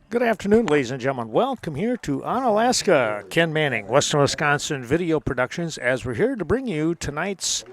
Good afternoon, ladies and gentlemen. Welcome here to Onalaska. Ken Manning, Western Wisconsin Video Productions, as we're here to bring you tonight's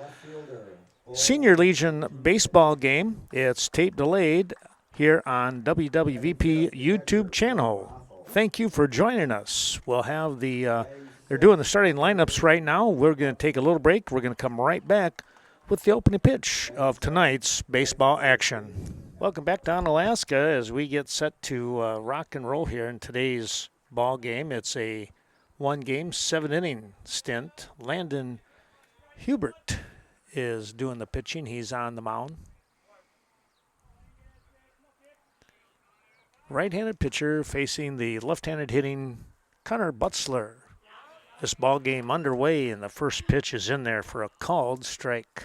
Senior Legion baseball game. It's tape delayed here on WWVP YouTube channel. Thank you for joining us. We'll have they're doing the starting lineups right now. We're going to take a little break. We're going to come right back with the opening pitch of tonight's baseball action. Welcome back to Onalaska as we get set to rock and roll here in today's ball game. It's a one-game, 7-inning stint. Landon Hubert is doing the pitching. He's on the mound. Right-handed pitcher facing the left-handed hitting Connor Butzler. This ball game underway, and the first pitch is in there for a called strike.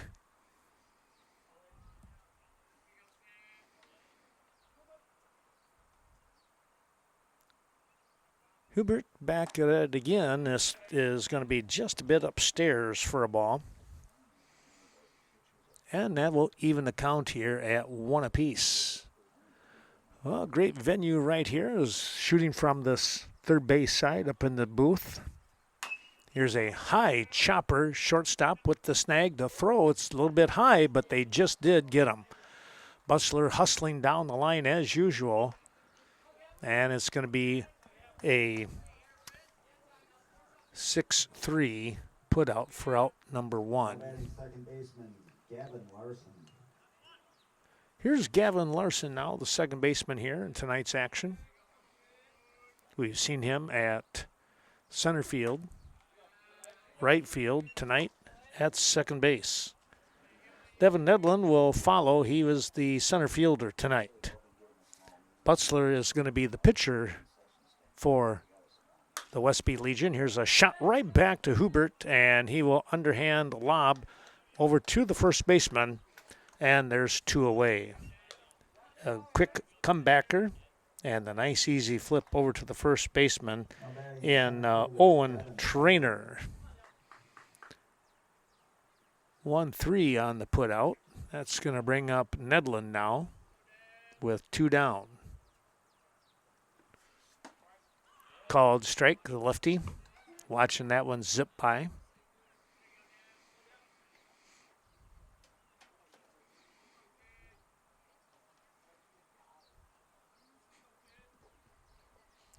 Hubert back at it again. This is going to be just a bit upstairs for a ball. And that will even the count here at 1 apiece. Well, great venue right here is shooting from this third base side up in the booth. Here's a high chopper, shortstop with the snag. The throw, it's a little bit high, but they just did get him. Butzler hustling down the line as usual. And it's going to be a 6-3 put out for out number one. Here's Gavin Larson now, the second baseman here in tonight's action. We've seen him at center field, right field, tonight at second base. Devin Nedlin will follow. He was the center fielder tonight. Butzler is going to be the pitcher for the Westby Legion. Here's a shot right back to Hubert, and he will underhand lob over to the first baseman, and there's two away. A quick comebacker, and a nice easy flip over to the first baseman in Owen Trainer. 1-3 on the put out. That's going to bring up Nedlin now with two down. Called strike, the lefty. Watching that one zip by.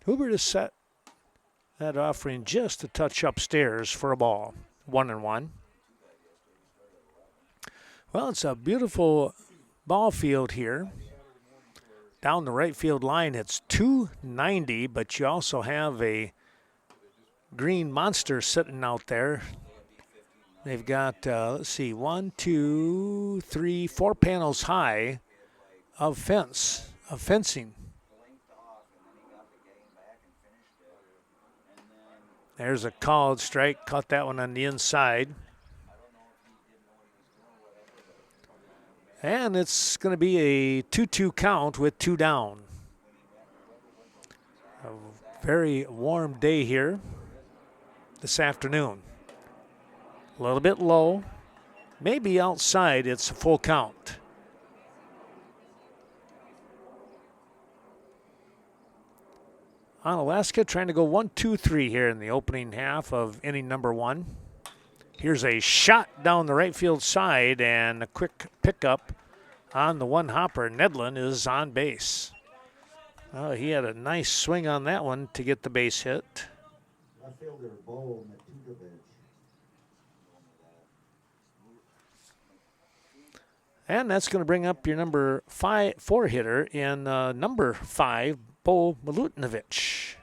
Hubert has set that offering just a touch upstairs for a ball. 1-1. Well, it's a beautiful ball field here. Down the right field line, it's 290, but you also have a green monster sitting out there. They've got, let's see, 1, 2, 3, 4 panels high of fencing. There's a called strike, caught that one on the inside. And it's going to be a 2-2 count with two down. A very warm day here this afternoon. A little bit low. Maybe outside it's a full count. Onalaska trying to go 1-2-3 here in the opening half of inning number one. Here's a shot down the right field side and a quick pickup on the one hopper. Nedlin is on base. He had a nice swing on that one to get the base hit. And that's going to bring up your number 4 hitter in number 5, Bo Milutinovic.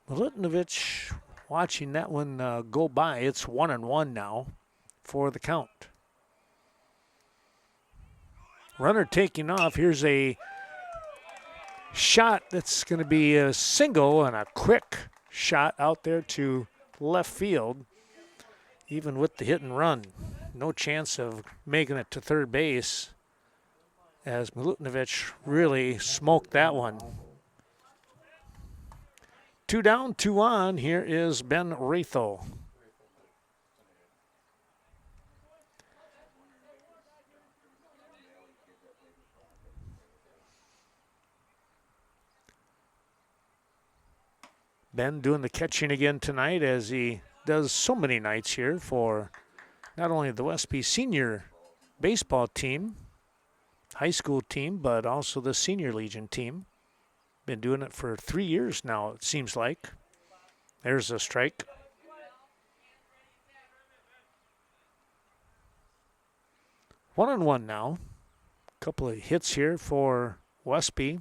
Milutinovic watching that one go by. It's 1-1 now for the count. Runner taking off. Here's a shot that's going to be a single and a quick shot out there to left field. Even with the hit and run, no chance of making it to third base as Milutinovic really smoked that one. 2 down, 2 on. Here is Ben Rathel. Ben doing the catching again tonight, as he does so many nights here for not only the Westby senior baseball team, high school team, but also the senior legion team. Been doing it for 3 years now, it seems like. There's a strike. One on one now. Couple of hits here for Westby.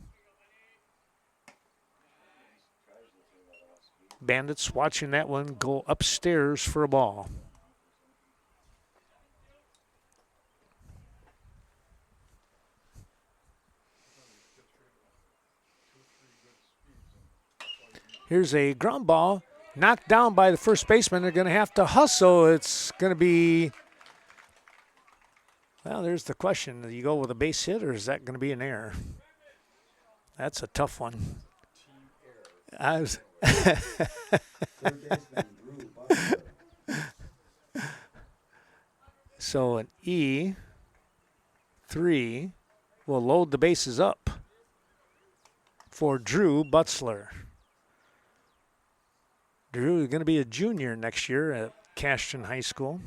Bandits watching that one go upstairs for a ball. Here's a ground ball knocked down by the first baseman. They're going to have to hustle. It's going to be, well, there's the question. Do you go with a base hit, or is that going to be an error? That's a tough one. So an E3 will load the bases up for Drew Butzler. Drew is going to be a junior next year at Cashton High School.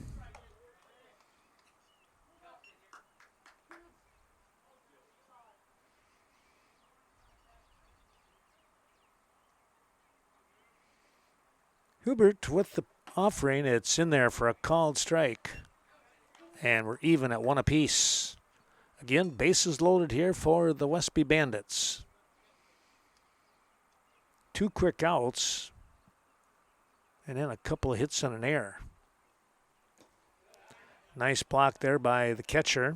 Hubert with the offering. It's in there for a called strike. And we're even at 1 apiece. Again, bases loaded here for the Westby Bandits. 2 quick outs. And then a couple of hits and an error. Nice block there by the catcher.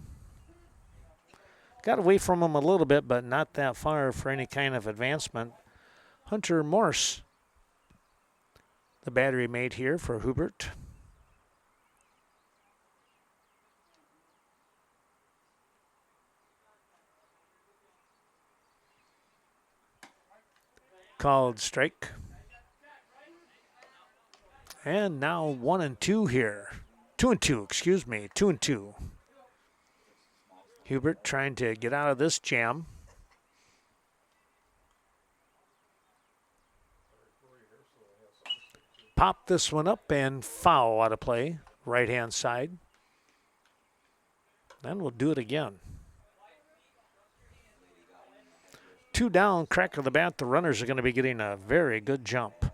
Got away from him a little bit, but not that far for any kind of advancement. Hunter Morse, the battery made here for Hubert. Called strike. And now 1 and 2 here. 2 and 2, excuse me, 2 and 2. Hubert trying to get out of this jam. Pop this one up and foul out of play, right-hand side. Then we'll do it again. 2 down, crack of the bat. The runners are going to be getting a very good jump.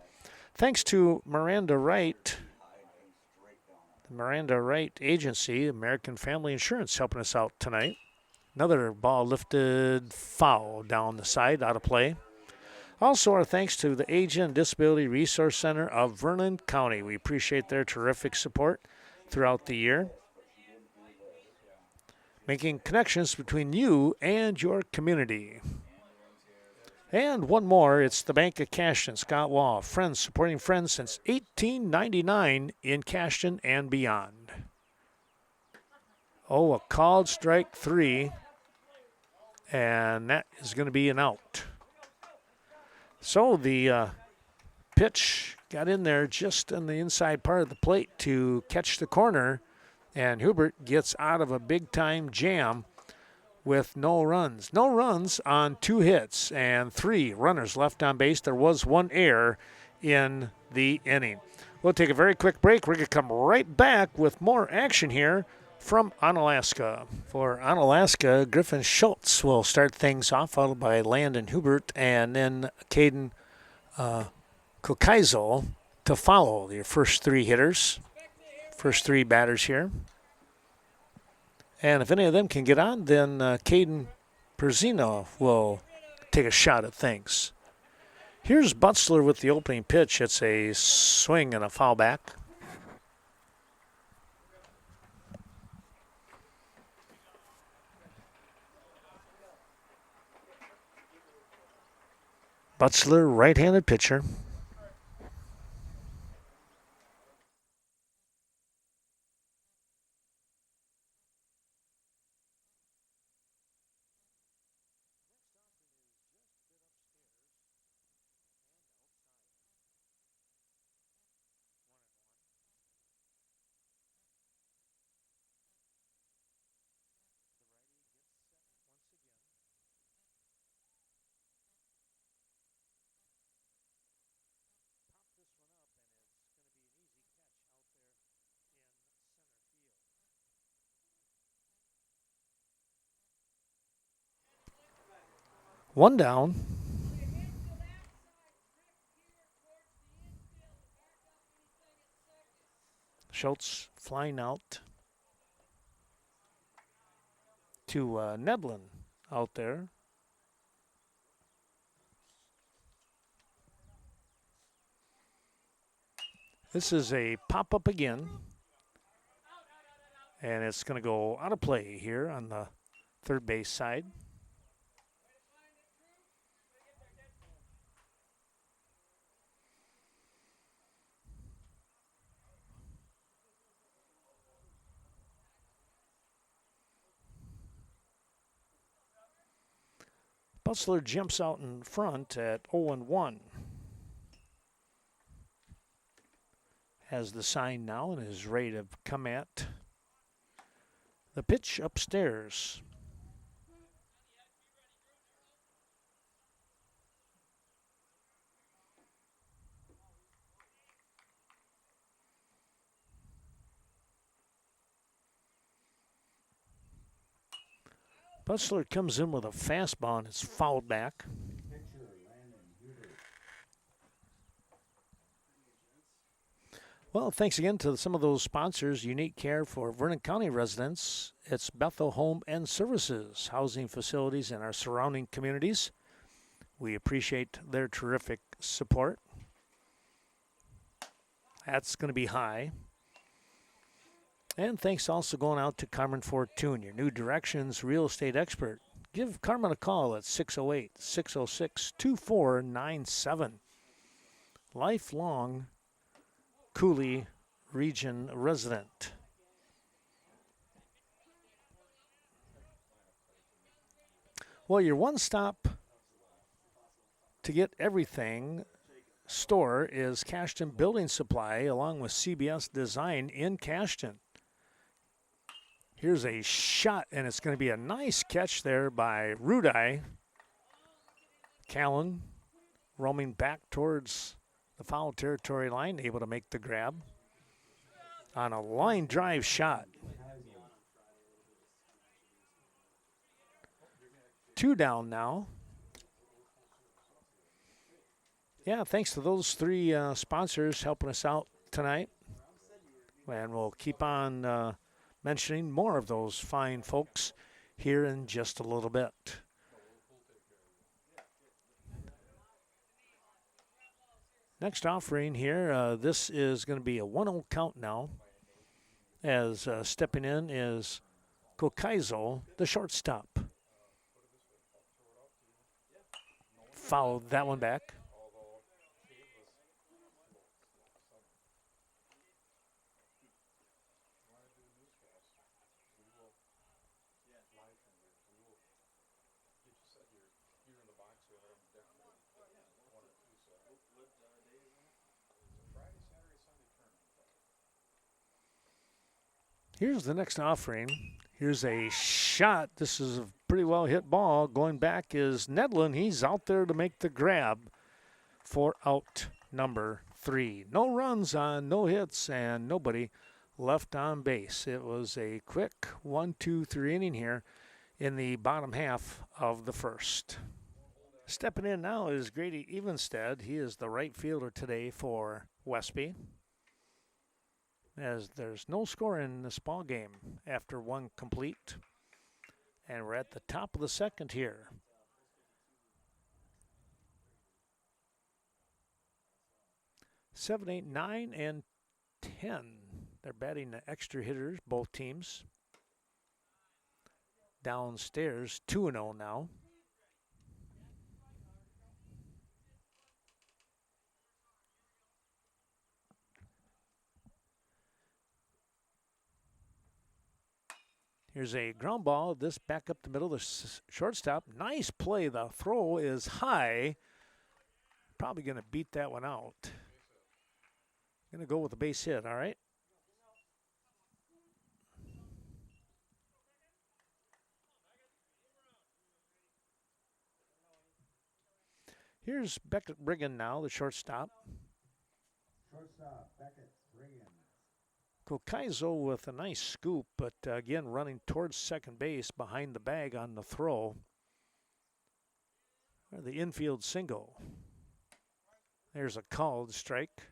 Thanks to Miranda Wright, the Miranda Wright Agency, American Family Insurance, helping us out tonight. Another ball lifted foul down the side, out of play. Also, our thanks to the Aging and Disability Resource Center of Vernon County. We appreciate their terrific support throughout the year, making connections between you and your community. And one more, it's the Bank of Cashton, Scott Wall. Friends supporting friends since 1899 in Cashton and beyond. Oh, a called strike 3, and that is going to be an out. So the pitch got in there just on the inside part of the plate to catch the corner, and Hubert gets out of a big-time jam with no runs. No runs on 2 hits and 3 runners left on base. There was 1 error in the inning. We'll take a very quick break. We're going to come right back with more action here from Onalaska. For Onalaska, Griffin Schultz will start things off, followed by Landon Hubert, and then Caden Kokeisel to follow. Your first 3 hitters, first 3 batters here. And if any of them can get on, then Caden Perzino will take a shot at things. Here's Butzler with the opening pitch. It's a swing and a foul back. Butler, right-handed pitcher. One down. Schultz flying out to Nedlin out there. This is a pop-up again. And it's going to go out of play here on the third base side. Butler jumps out in front at 0-1. Has the sign now and is ready to come at the pitch upstairs. Butler comes in with a fastball and it's fouled back. Well, thanks again to some of those sponsors. Unique care for Vernon County residents. It's Bethel Home and Services, housing facilities in our surrounding communities. We appreciate their terrific support. That's going to be high. And thanks also going out to Carmen Fortune, your New Directions real estate expert. Give Carmen a call at 608-606-2497. Lifelong Cooley region resident. Well, your one-stop to get everything store is Cashton Building Supply along with CBS Design in Cashton. Here's a shot, and it's going to be a nice catch there by Rudai. Callan roaming back towards the foul territory line, able to make the grab on a line drive shot. 2 down now. Yeah, thanks to those 3 sponsors helping us out tonight. And we'll keep on mentioning more of those fine folks here in just a little bit. Next offering here, this is going to be a 1-0 count now, as stepping in is Kokaizo, the shortstop. Fouled that one back. Here's the next offering. Here's a shot. This is a pretty well hit ball. Going back is Nedlin. He's out there to make the grab for out number 3. No runs on, no hits, and nobody left on base. It was a quick 1-2-3 inning here in the bottom half of the first. Stepping in now is Grady Evenstead. He is the right fielder today for Westby, as there's no score in this ball game after 1 complete. And we're at the top of the second here. Seven, 8, 9, and 10. They're batting the extra hitters, both teams. Downstairs, 2-0 now. Here's a ground ball. This back up the middle. The shortstop. Nice play. The throw is high. Probably going to beat that one out. Going to go with a base hit, all right? Here's Beckett Brigham now, the shortstop. Shortstop, Beckett Brigham. Kokaizo with a nice scoop, but again running towards second base behind the bag on the throw. Or the infield single. There's a called strike.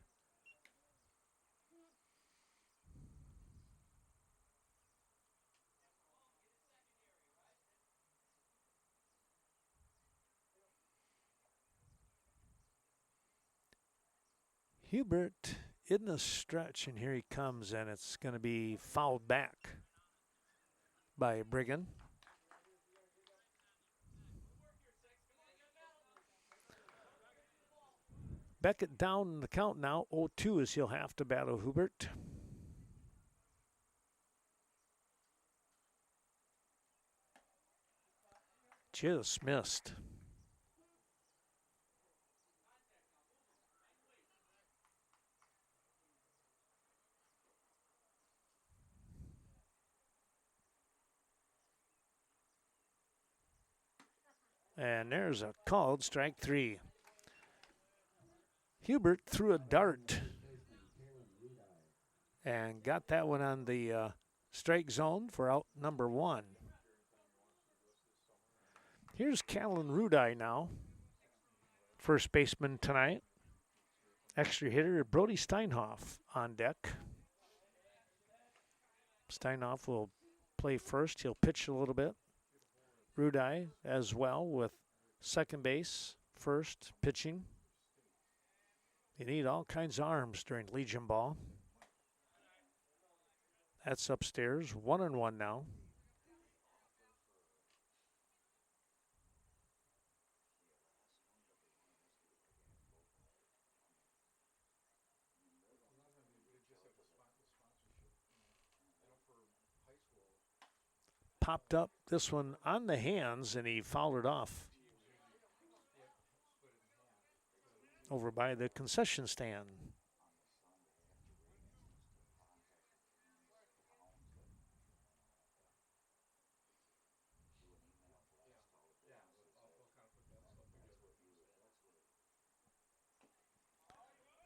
Hubert in the stretch, and here he comes, and it's going to be fouled back by Brigham. Beckett down in the count now, 0-2 as he'll have to battle Hubert. Just missed. And there's a called strike 3. Hubert threw a dart and got that one on the strike zone for out number 1. Here's Callan Rudai now, first baseman tonight. Extra hitter Brody Steinhoff on deck. Steinhoff will play first. He'll pitch a little bit. Rudai as well with second base, first, pitching. You need all kinds of arms during Legion ball. That's upstairs, 1-1 now. Popped up this one on the hands, and he fouled it off over by the concession stand.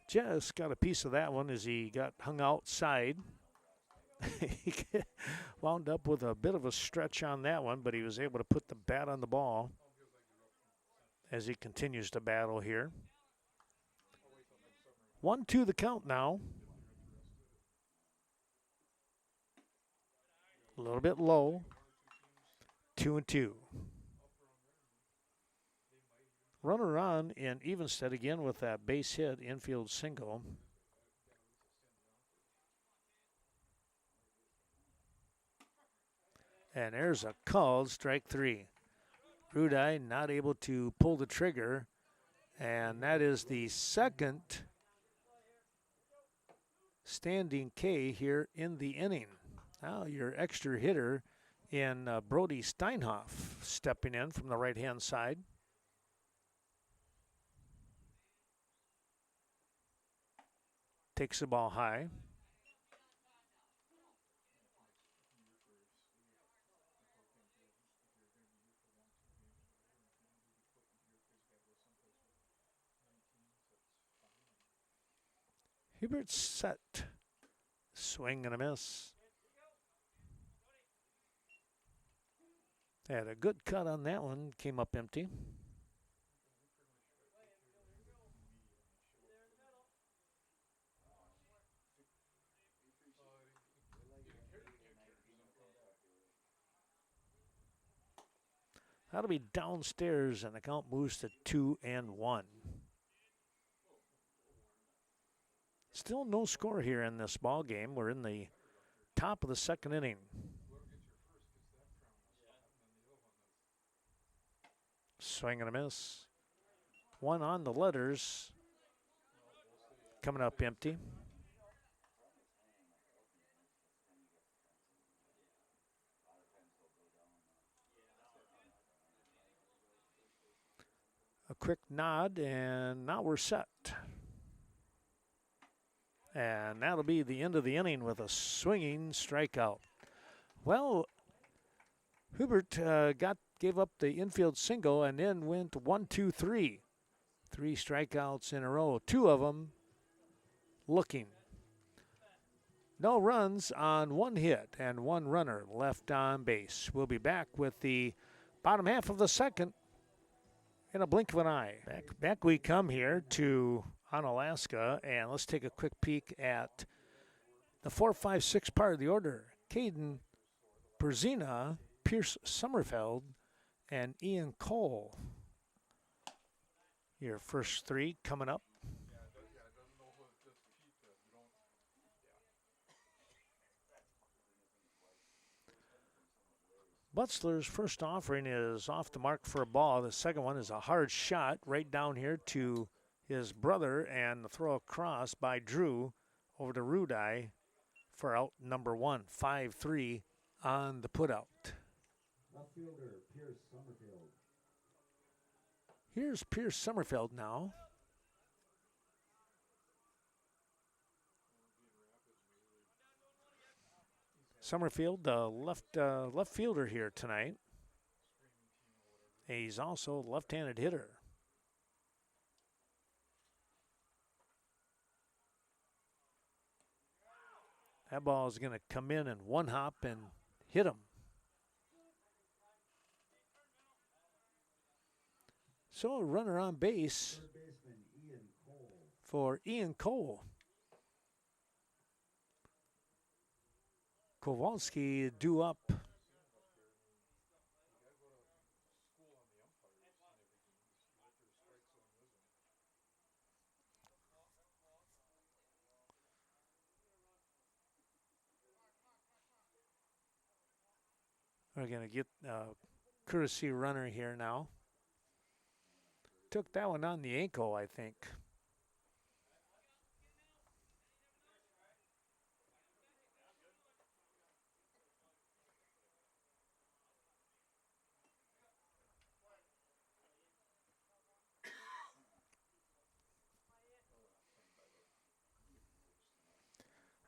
Just got a piece of that one as he got hung outside. He wound up with a bit of a stretch on that one, but he was able to put the bat on the ball as he continues to battle here. 1-2 the count now. A little bit low. 2-2. Runner on in Evenstead again with that base hit infield single. And there's a called strike 3. Rudai not able to pull the trigger, and that is the second standing K here in the inning. Now your extra hitter in Brody Steinhoff stepping in from the right-hand side. Takes the ball high. Hubert's set. Swing and a miss. Had a good cut on that one. Came up empty. That'll be downstairs, and the count moves to 2-1. Still no score here in this ball game. We're in the top of the second inning. Swing and a miss. One on the letters. Coming up empty. quick nod, and now we're set. And that'll be the end of the inning with a swinging strikeout. Well, Hubert gave up the infield single and then went 1-2-3. 3 strikeouts in a row, 2 of them looking. No runs on 1 hit and 1 runner left on base. We'll be back with the bottom half of the second in a blink of an eye. Back we come here to Onalaska, and let's take a quick peek at the 4, 5, 6 part of the order. Caden Berzina, Pierce Sommerfeld, and Ian Cole. Your first 3 coming up. Butzler's first offering is off the mark for a ball. The second one is a hard shot right down here to his brother, and the throw across by Junw over to Rudai for out number 1. 5-3 on the putout. Left fielder, Pierce Summerfield. Here's Pierce Sommerfeld now. Summerfield, the left fielder here tonight. He's also a left-handed hitter. That ball is going to come in and one hop and hit him. So a runner on base Third baseman, Ian Cole. for Ian Cole. Kowalski due up. We're going to get a courtesy runner here now. Took that one on the ankle, I think.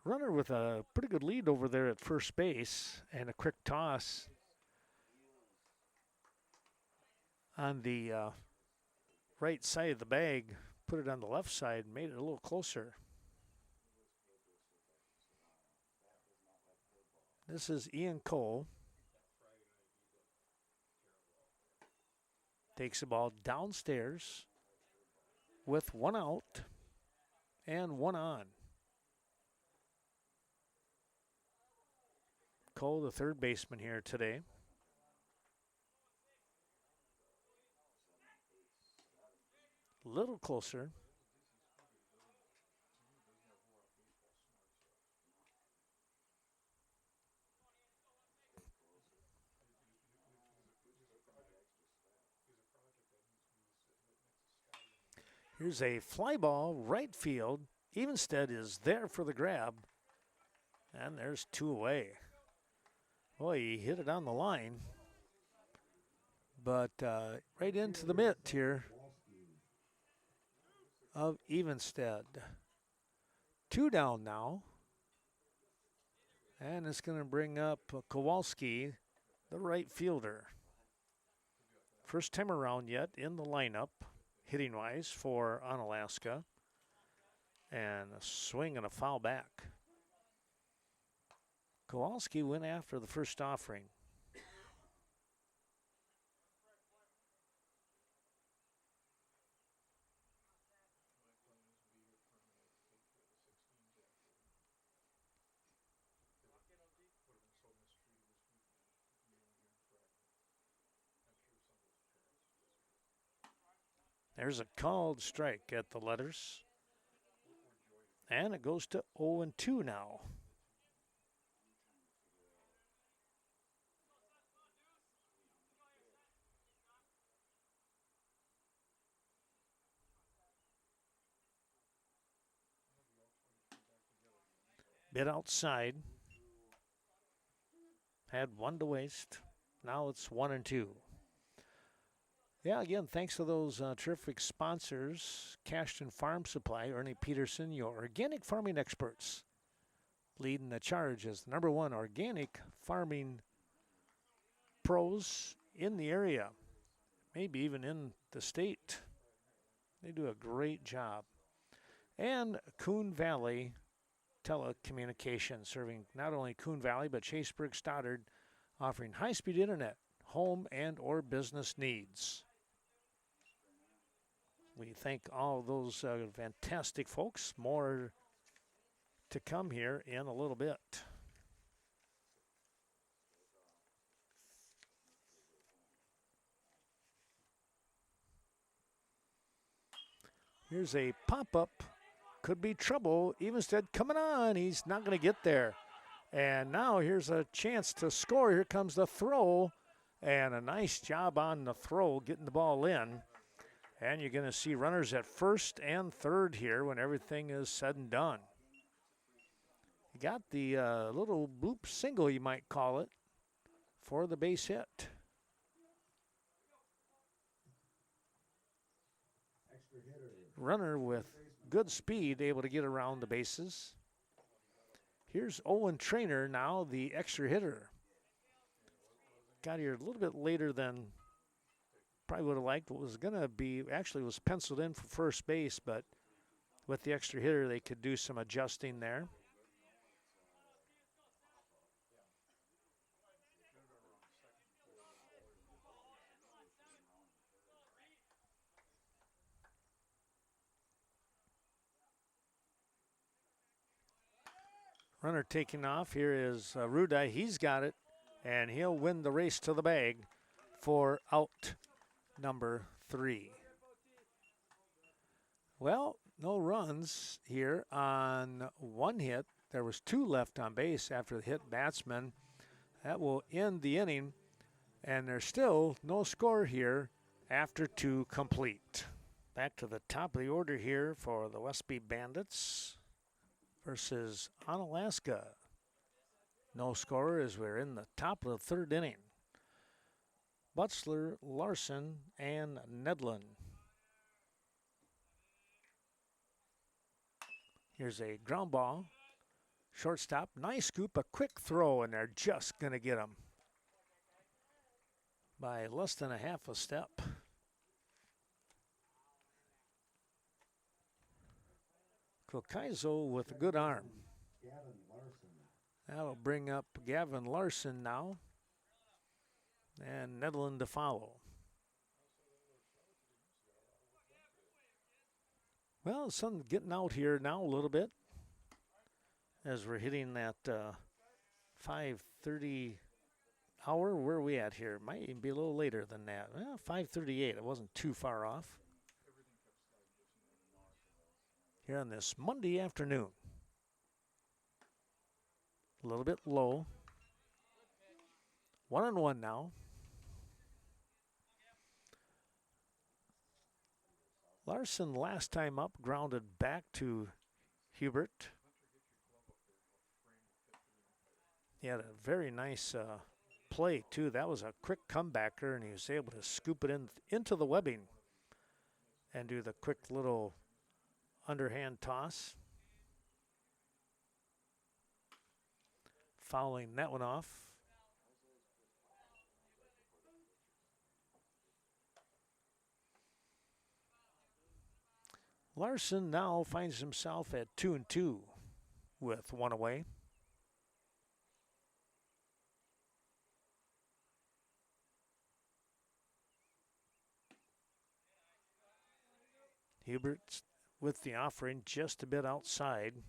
Runner with a pretty good lead over there at first base, and a quick toss on the right side of the bag. Put it on the left side and made it a little closer. This is Ian Cole. Takes the ball downstairs with 1 out and 1 on. Cole, the third baseman here today. A little closer. Here's a fly ball, right field. Evenstead is there for the grab. And there's 2 away. Boy, he hit it on the line. But right into the mitt here of Evenstead. 2 down now. And it's going to bring up Kowalski, the right fielder. First time around yet in the lineup, hitting-wise, for Onalaska. And a swing and a foul back. Kowalski went after the first offering. There's a called strike at the letters. And it goes to 0-2 now. Bit outside. Had 1 to waste. Now it's 1-2. Yeah, again, thanks to those terrific sponsors, Cashton Farm Supply, Ernie Peterson, your organic farming experts, leading the charge as the #1 organic farming pros in the area, maybe even in the state. They do a great job. And Coon Valley Telecommunications, serving not only Coon Valley but Chaseburg, Stoddard, offering high-speed internet, home and or business needs. We thank all those fantastic folks. More to come here in a little bit. Here's a pop-up. Could be trouble. Evenstead coming on. He's not going to get there. And now here's a chance to score. Here comes the throw. And a nice job on the throw, getting the ball in. And you're going to see runners at first and third here when everything is said and done. You got the little bloop single, you might call it, for the base hit. Extra hitter. Runner with good speed, able to get around the bases. Here's Owen Trainer now, the extra hitter. Got here a little bit later than probably would have liked. What was going to be, actually was penciled in for first base, but with the extra hitter, they could do some adjusting there. Runner taking off. Here is Rudai. He's got it, and he'll win the race to the bag for out number 3. Well, no runs here on one hit. There was 2 left on base after the hit batsman. That will end the inning, and there's still no score here after 2 complete. Back to the top of the order here for the Westby Bandits versus Onalaska. No score as we're in the top of the 3rd inning. Butzler, Larson, and Nedlin. Here's a ground ball. Shortstop, nice scoop, a quick throw, and they're just going to get him by less than a half a step. Kokaizo with a good arm. Gavin Larson. That'll bring up Gavin Larson now. And Nedlin to follow. Well, the sun's getting out here now a little bit as we're hitting that 5:30 hour. Where are we at here? Might even be a little later than that. Well, 5:38. It wasn't too far off. Here on this Monday afternoon. A little bit low. 1-1 now. Larson last time up grounded back to Hubert. He had a very nice play too. That was a quick comebacker, and he was able to scoop it into the webbing and do the quick little underhand toss. Fouling that one off. Larson now finds himself at 2-2 with 1 away. Hubert with the offering just a bit outside.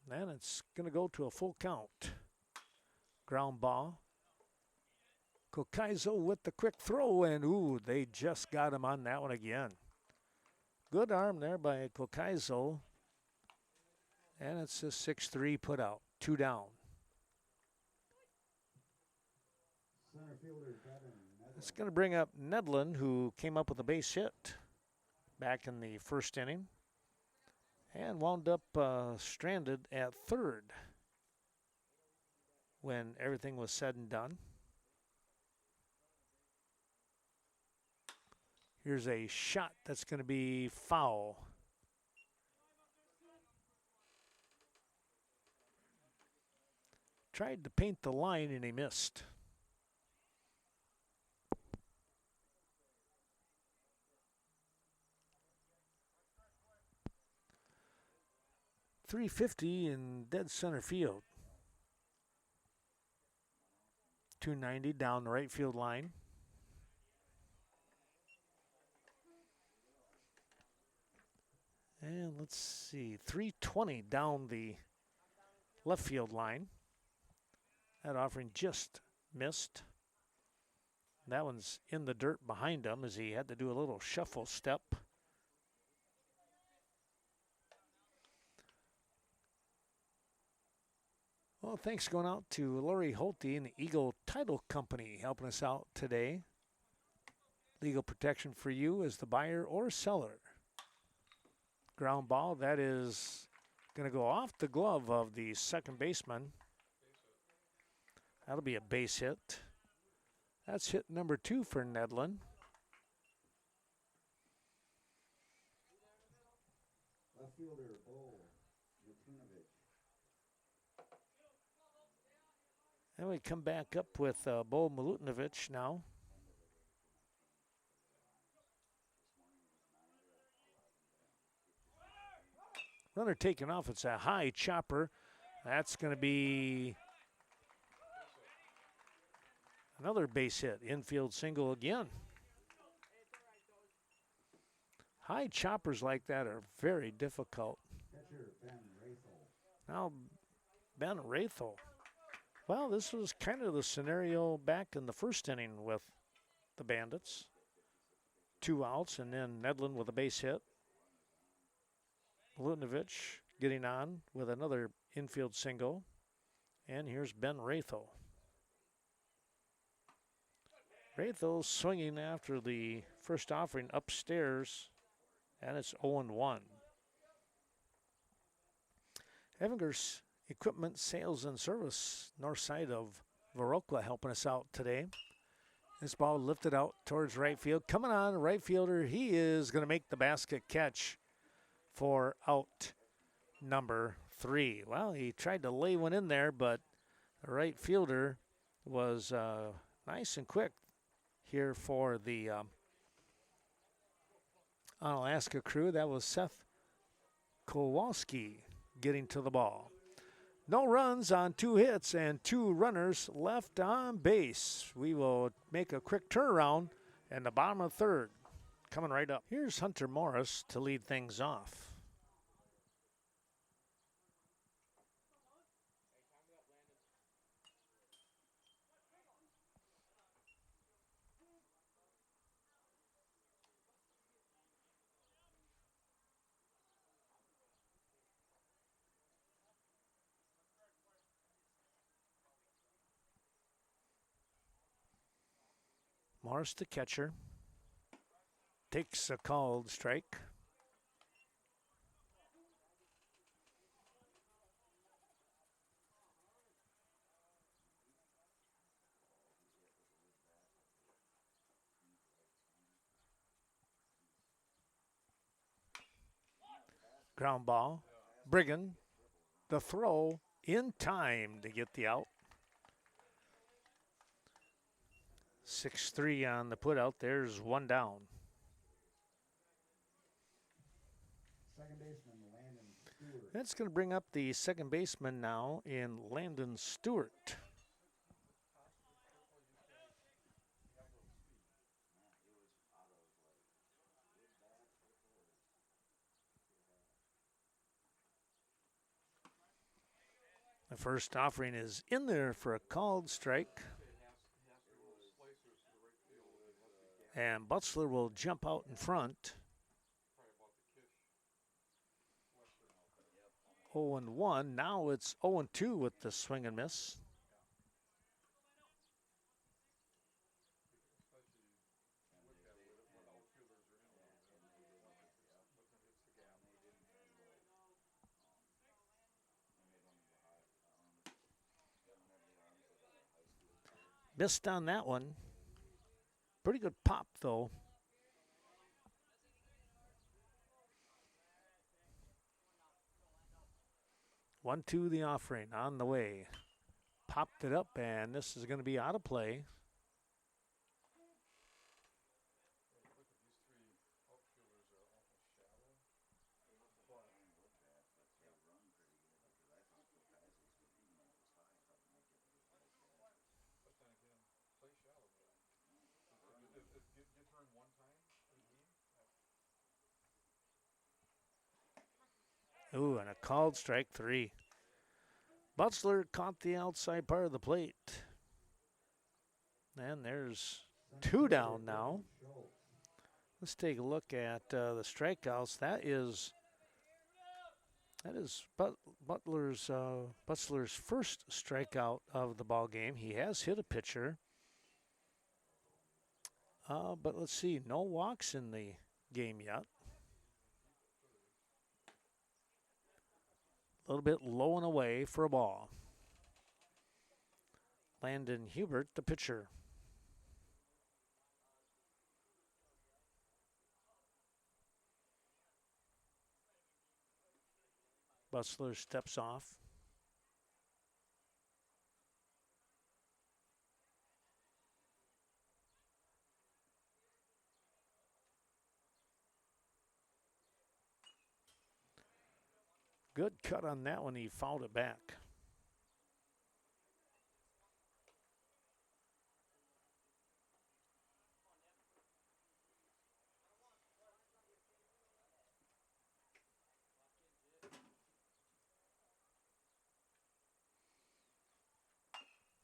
And it's going to go to a full count. Ground ball. Kokaizo with the quick throw, and ooh, they just got him on that one again. Good arm there by Kokaizo. And it's a 6-3 put out. 2 down. Center fielder Gavin Nedlin. It's going to bring up Nedlin, who came up with a base hit back in the 1st inning and wound up stranded at 3rd when everything was said and done. Here's a shot that's going to be foul. Tried to paint the line and he missed. .350 in dead center field. 290 down the right field line. And let's see, 320 down the left field line. That offering just missed. That one's in the dirt behind him as he had to do a little shuffle step. Well, thanks going out to Lori Holte and the Eagle Title Company helping us out today. Legal protection for you as the buyer or seller. Ground ball, that is going to go off the glove of the second baseman. That'll be a base hit. That's hit number 2 for Nedlin. Left fielder, Bo Matunovich. And we come back up with Bo Milutinovic now. Runner taken off. It's a high chopper. That's going to be another base hit. Infield single again. High choppers like that are very difficult. Catcher, Ben Rathel. Now, Ben Rathel. Well, this was kind of the scenario back in the first inning with the Bandits. 2 outs, and then Nedlin with a base hit. Milutinovic getting on with another infield single. And here's Ben Rathel. Rathel swinging after the first offering upstairs, and it's 0-1. Evinger's Equipment Sales and Service, north side of Viroqua, helping us out today. This ball lifted out towards right field. Coming on, right fielder, he is going to make the basket catch for out number 3. Well, he tried to lay one in there, but the right fielder was nice and quick here for the Onalaska crew. That was Seth Kowalski getting to the ball. No runs on 2 hits and 2 runners left on base. We will make a quick turnaround in the bottom of the 3rd. Coming right up. Here's Hunter Morris to lead things off. Morris, the catcher, takes a called strike. Ground ball. Brigham, the throw in time to get the out. 6-3 on the put out. There's 1 down. Second baseman, Landon Stewart. That's going to bring up the second baseman now in Landon Stewart. The first offering is in there for a called strike. And Butzler will jump out in front. 0-1. Now it's 0-2 with the swing and miss. Missed on that one. Pretty good pop, though. One, two, the offering on the way. Popped it up, and this is going to be out of play. Ooh, and a called strike three. Butler caught the outside part of the plate. And there's two down now. Let's take a look at the strikeouts. That is Butler's first strikeout of the ball game. He has hit a pitcher, but let's see, no walks in the game yet. A little bit low and away for a ball. Landon Hubert, the pitcher. Butler steps off. Good cut on that one. He fouled it back.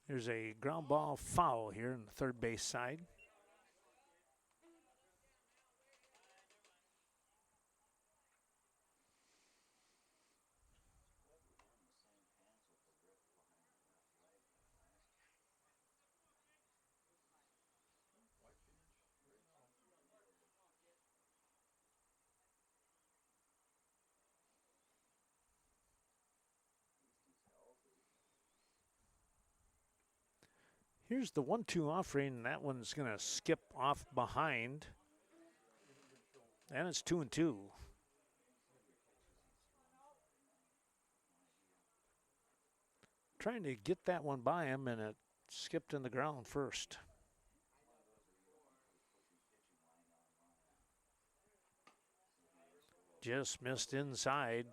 There's a ground ball foul here on the third base side. Here's the 1-2 offering. That one's going to skip off behind. And it's 2-2. Trying to get that one by him, and it skipped in the ground first. Just missed inside,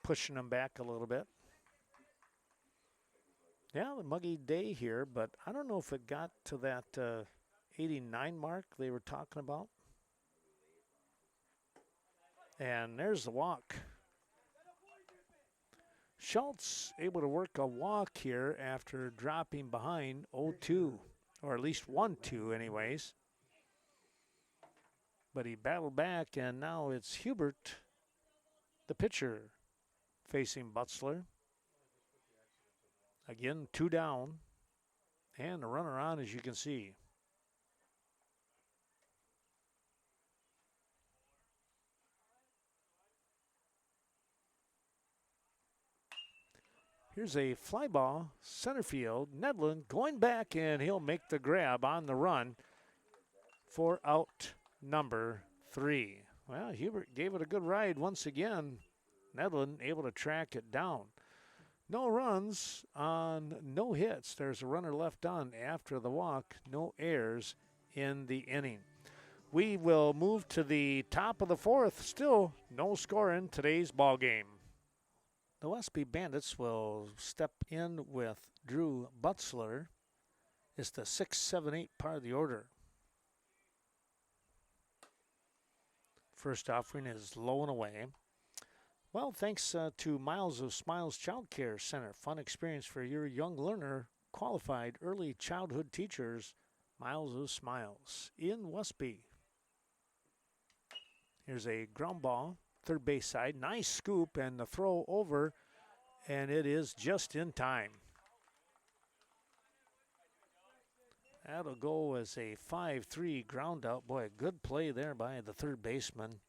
pushing him back a little bit. Yeah, the muggy day here, but I don't know if it got to that 89 mark they were talking about. And there's the walk. Schultz able to work a walk here after dropping behind 0-2, or at least 1-2 anyways. But he battled back, and now it's Hubert, the pitcher, facing Butler. Again, 2 down, and a runner on, as you can see. Here's a fly ball, center field. Nedlin going back, and he'll make the grab on the run for out number 3. Well, Hubert gave it a good ride once again. Nedlin able to track it down. No runs on no hits. There's a runner left on after the walk. No errors in the inning. We will move to the top of the 4th. Still no score in today's ball game. The Westby Bandits will step in with Drew Butler. It's the 6, 7, 8 part of the order. First offering is low and away. Well, thanks to Miles of Smiles Child Care Center. Fun experience for your young learner. Qualified early childhood teachers. Miles of Smiles in Westby. Here's a ground ball, third base side. Nice scoop and the throw over, and it is just in time. That'll go as a 5-3 ground out. Boy, a good play there by the third baseman.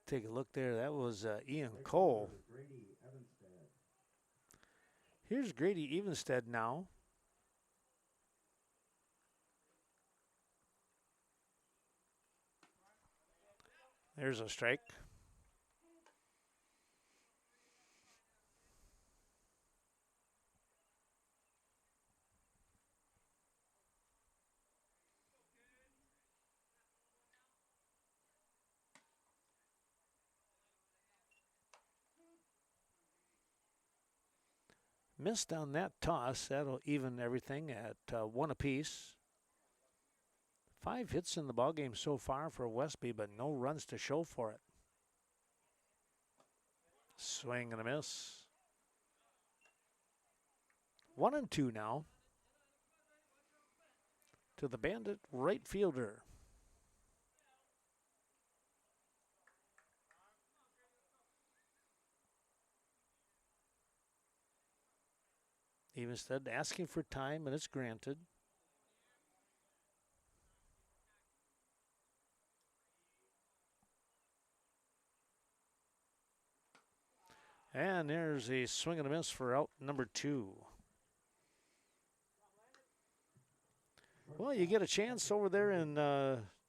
Take a look there. That was Ian Cole. Here's Grady Evenstead now. There's a strike. Missed on that toss. That'll even everything at 1 apiece. 5 hits in the ballgame so far for Westby, but no runs to show for it. Swing and a miss. 1-2 now to the Bandit right fielder. Evenstead asking for time, and it's granted. And there's a swing and a miss for out number 2. Well, you get a chance over there in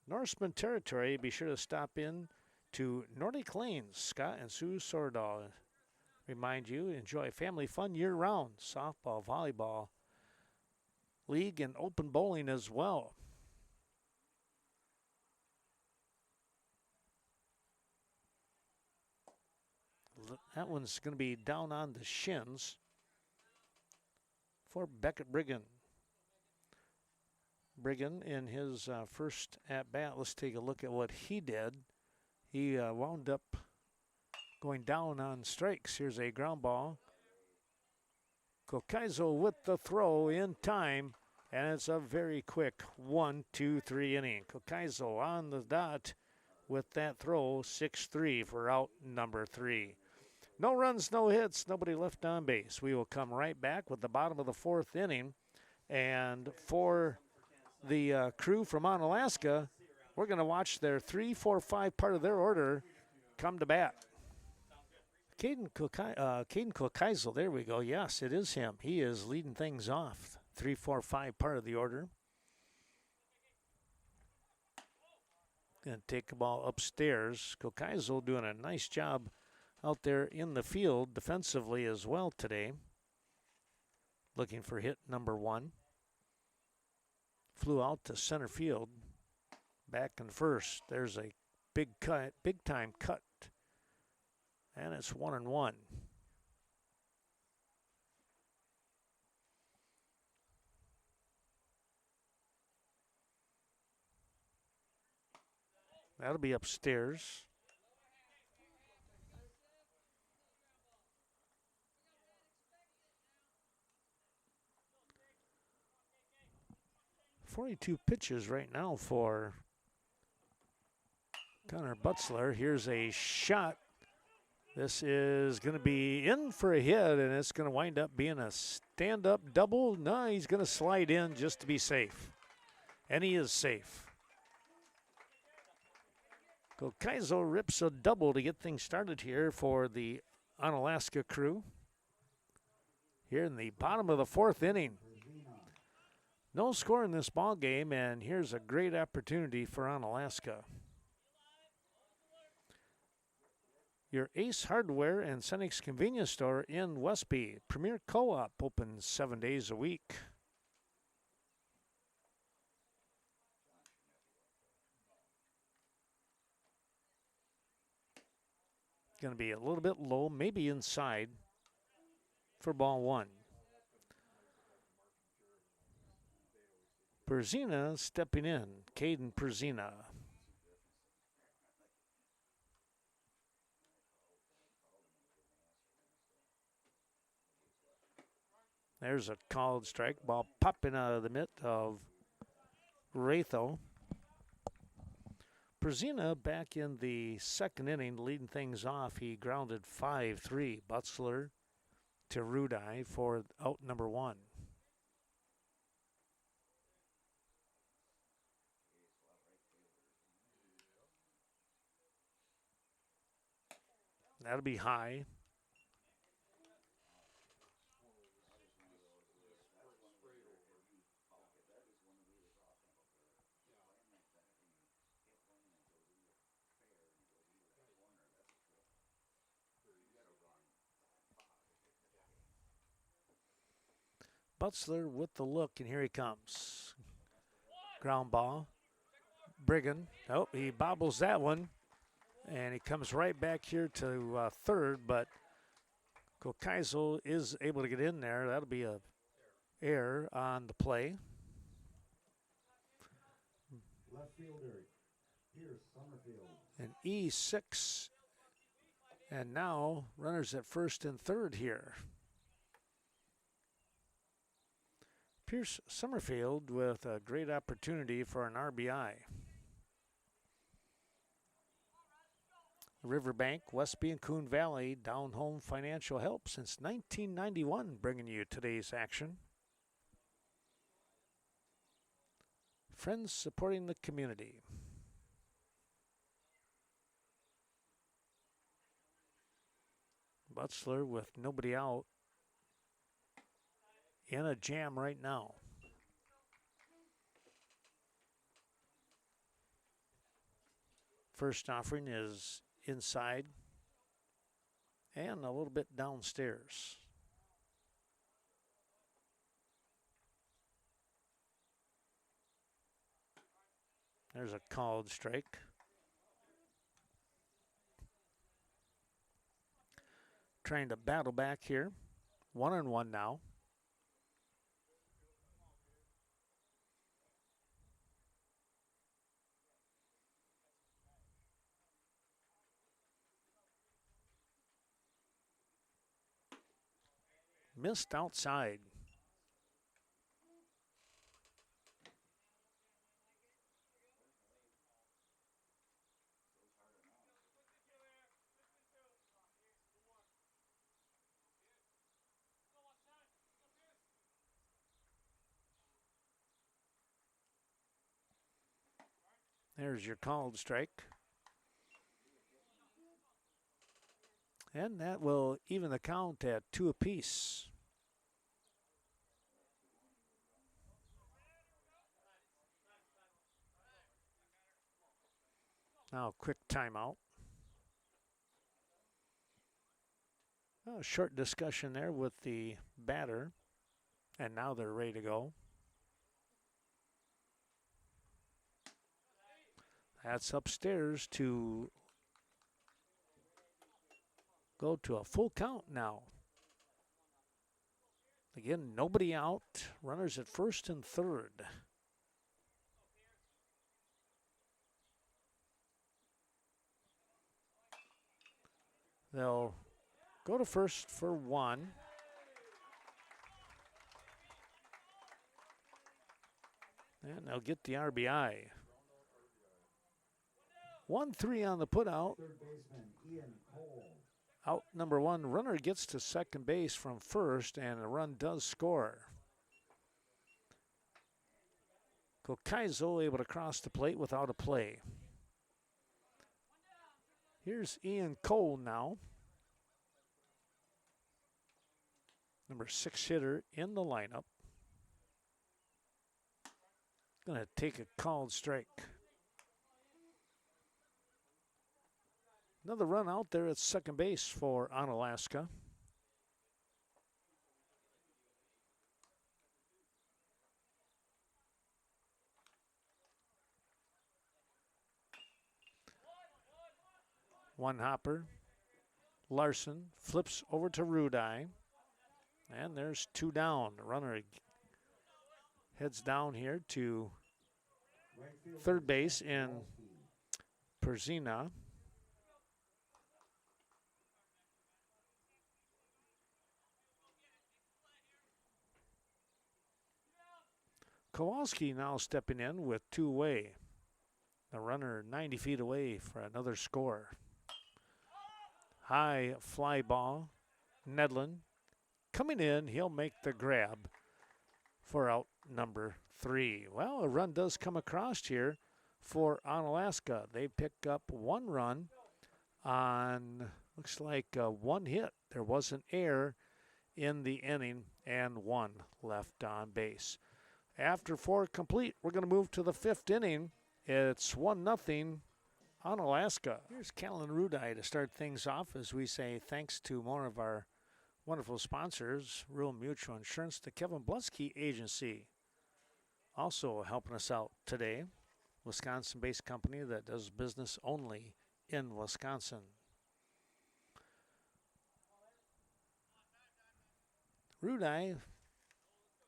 Norseman territory. Be sure to stop in to Nordic Lanes. Scott and Sue Sordahl remind you, enjoy family fun year-round. Softball, volleyball, league, and open bowling as well. That one's going to be down on the shins for Beckett Brigham. Brigham in his first at-bat. Let's take a look at what he did. He wound up going down on strikes. Here's a ground ball. Kokaizo with the throw in time, and it's a very quick 1-2-3 inning. Kokaizo on the dot with that throw, 6-3 for out number 3. No runs, no hits, nobody left on base. We will come right back with the bottom of the 4th inning, and for the crew from Onalaska, we're going to watch their 3, 4, 5 part of their order come to bat. Caden Kokaizel, there we go. Yes, it is him. He is leading things off. 3, 4, 5 part of the order. Going to take the ball upstairs. Kokaizel doing a nice job out there in the field defensively as well today. Looking for hit number 1. Flew out to center field. Back in first. There's a big time cut. And it's 1-1. That'll be upstairs. .42 pitches right now for Connor Butzler. Here's a shot. This is going to be in for a hit, and it's going to wind up being a stand-up double. No, he's going to slide in just to be safe. And he is safe. Kokaizo rips a double to get things started here for the Onalaska crew. Here in the bottom of the 4th inning. No score in this ball game, and here's a great opportunity for Onalaska. Your Ace Hardware and Cenex Convenience Store in Westby. Premier Co-op open 7 days a week. Going to be a little bit low, maybe inside for ball 1. Perzina stepping in. Caden Perzina. There's a called strike. Ball popping out of the mitt of Ratho. Perzina back in the 2nd inning, leading things off. He grounded 5-3. Butzler to Rudai for out number 1. That'll be high. Butzler with the look, and here he comes. Ground ball. Brigham. Oh, he bobbles that one. And he comes right back here to third, but Kokaizo is able to get in there. That'll be a error on the play. Left fielder, Pierce Summerfield. An E6. And now runners at first and third here. Pierce Summerfield with a great opportunity for an RBI. Riverbank, Westby, and Coon Valley down home financial help since 1991, bringing you today's action. Friends supporting the community. Butzler with nobody out in a jam right now. First offering is inside and a little bit downstairs. There's a called strike. Trying to battle back here. 1-1 now. Missed outside. There's your called strike. And that will even the count at 2 apiece. Now, quick timeout. A short discussion there with the batter. And now they're ready to go. That's upstairs to go to a full count now. Again, nobody out. Runners at first and third. They'll go to first for 1. And they'll get the RBI. 1-3 on the putout. Third baseman, Ian Cole. Out number 1, runner gets to second base from first, and a run does score. Kokaizo able to cross the plate without a play. Here's Ian Cole now. Number 6 hitter in the lineup. Going to take a called strike. Another run out there at second base for Onalaska. One hopper. Larson flips over to Rudai. And there's 2 down. The runner heads down here to third base in Perzina. Kowalski now stepping in with 2 away. The runner 90 feet away for another score. High fly ball. Nedlin coming in. He'll make the grab for out number 3. Well, a run does come across here for Onalaska. They pick up 1 run on, looks like 1 hit. There was an error in the inning and 1 left on base. After 4 complete, we're going to move to the 5th inning. It's 1-0 Onalaska. Here's Callan Rudai to start things off as we say thanks to more of our Wonderful sponsors, Rural Mutual Insurance, the Kevin Blusky Agency, also helping us out today. Wisconsin-based company that does business only in Wisconsin. Rudai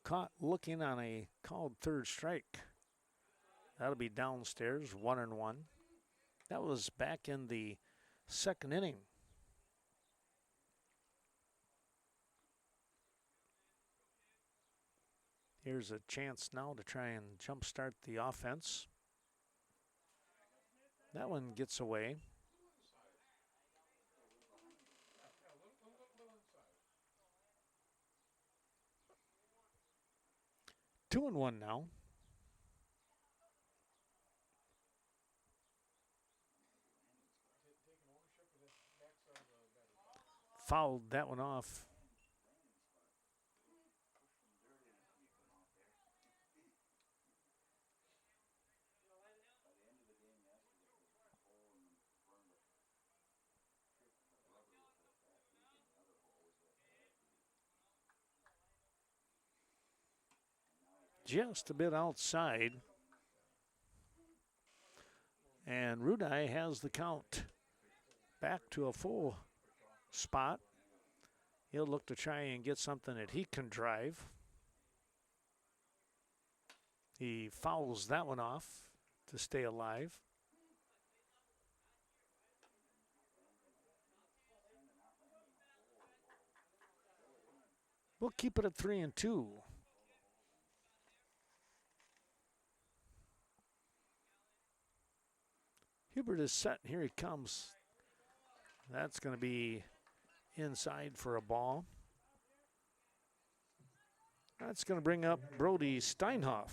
caught looking on a called third strike. That'll be downstairs, 1-1. That was back in the second inning. Here's a chance now to try and jumpstart the offense. That one gets away. Two and one now. Fouled that one off. Just a bit outside. And Rudai has the count back to a full spot. He'll look to try and get something that he can drive. He fouls that one off to stay alive. We'll keep it at 3-2. Hubert is set. Here he comes. That's going to be inside for a ball. That's going to bring up Brody Steinhoff.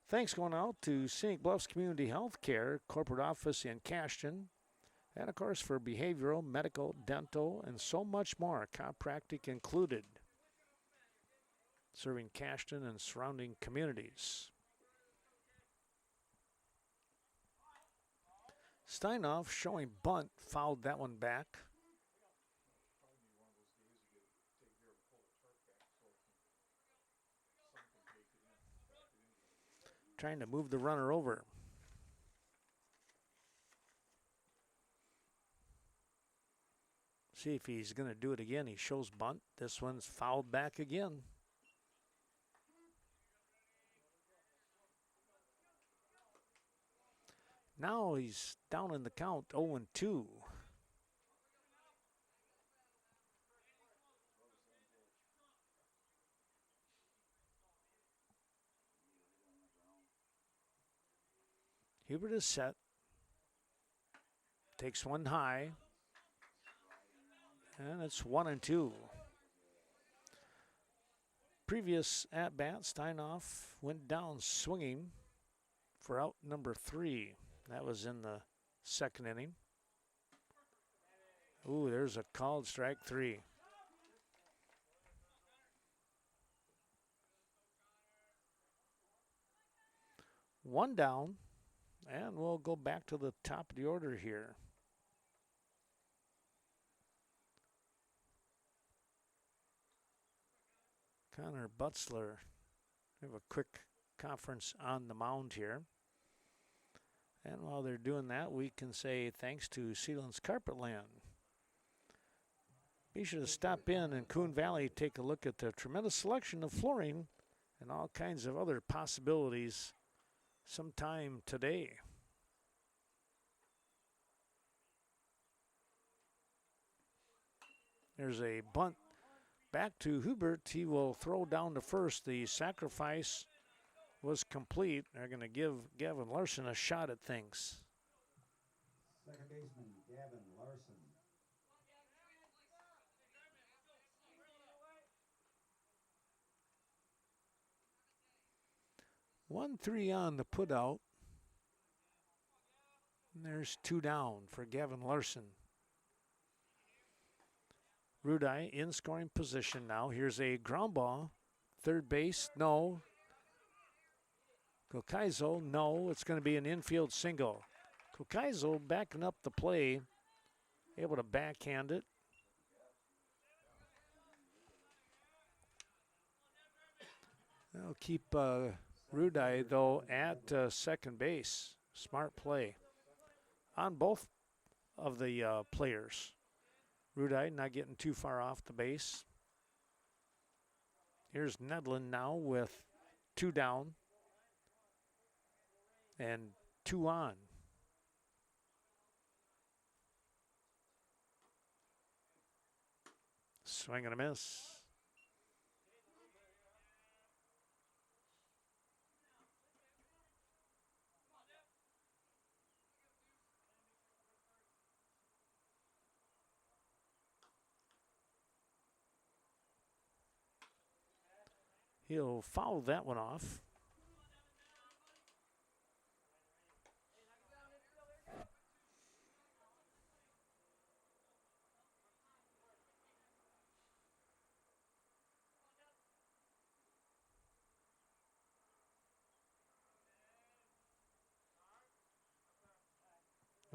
Thanks going out to Scenic Bluffs Community Health Care Corporate Office in Cashton. And, of course, for behavioral, medical, dental, and so much more, chiropractic included. Serving Cashton and surrounding communities. Steinhoff showing bunt, fouled that one back. Trying to move the runner over. See if he's going to do it again. He shows bunt. This one's fouled back again. Now he's down in the count, 0-2. Hubert is set. Takes one high. And it's 1-2. Previous at-bat, Steinhoff went down swinging for out number 3. That was in the second inning. Ooh, there's a called strike 3. One down, and we'll go back to the top of the order here. Connor Butzler. We have a quick conference on the mound here. And while they're doing that, we can say thanks to Sealands Carpetland. Be sure to stop in Coon Valley, take a look at the tremendous selection of flooring and all kinds of other possibilities sometime today. There's a bunt back to Hubert. He will throw down to first. The sacrifice was complete. They're going to give Gavin Larson a shot at things. Second baseman, Gavin Larson. One, 3 on the put out. And there's 2 down for Gavin Larson. Rudai in scoring position now. Here's a ground ball. Third base, no. Kokaizo, no. It's going to be an infield single. Kokaizo backing up the play, able to backhand it. They'll keep Rudai, though, at second base. Smart play on both of the players. Rudai not getting too far off the base. Here's Nedlin now with 2 down and 2 on. Swing and a miss. He'll foul that one off.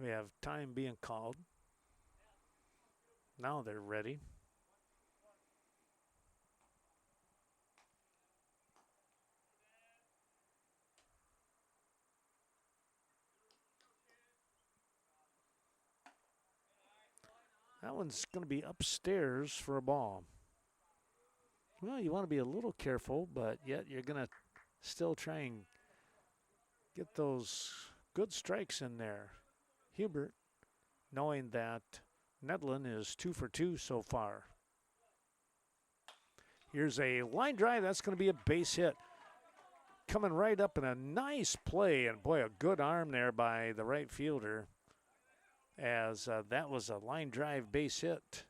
We have time being called. Now they're ready. That one's going to be upstairs for a ball. Well, you want to be a little careful, but yet you're going to still try and get those good strikes in there. Hubert, knowing that Nedlin is 2 for 2 so far. Here's a line drive. That's going to be a base hit. Coming right up in a nice play, and boy, a good arm there by the right fielder, as that was a line drive base hit.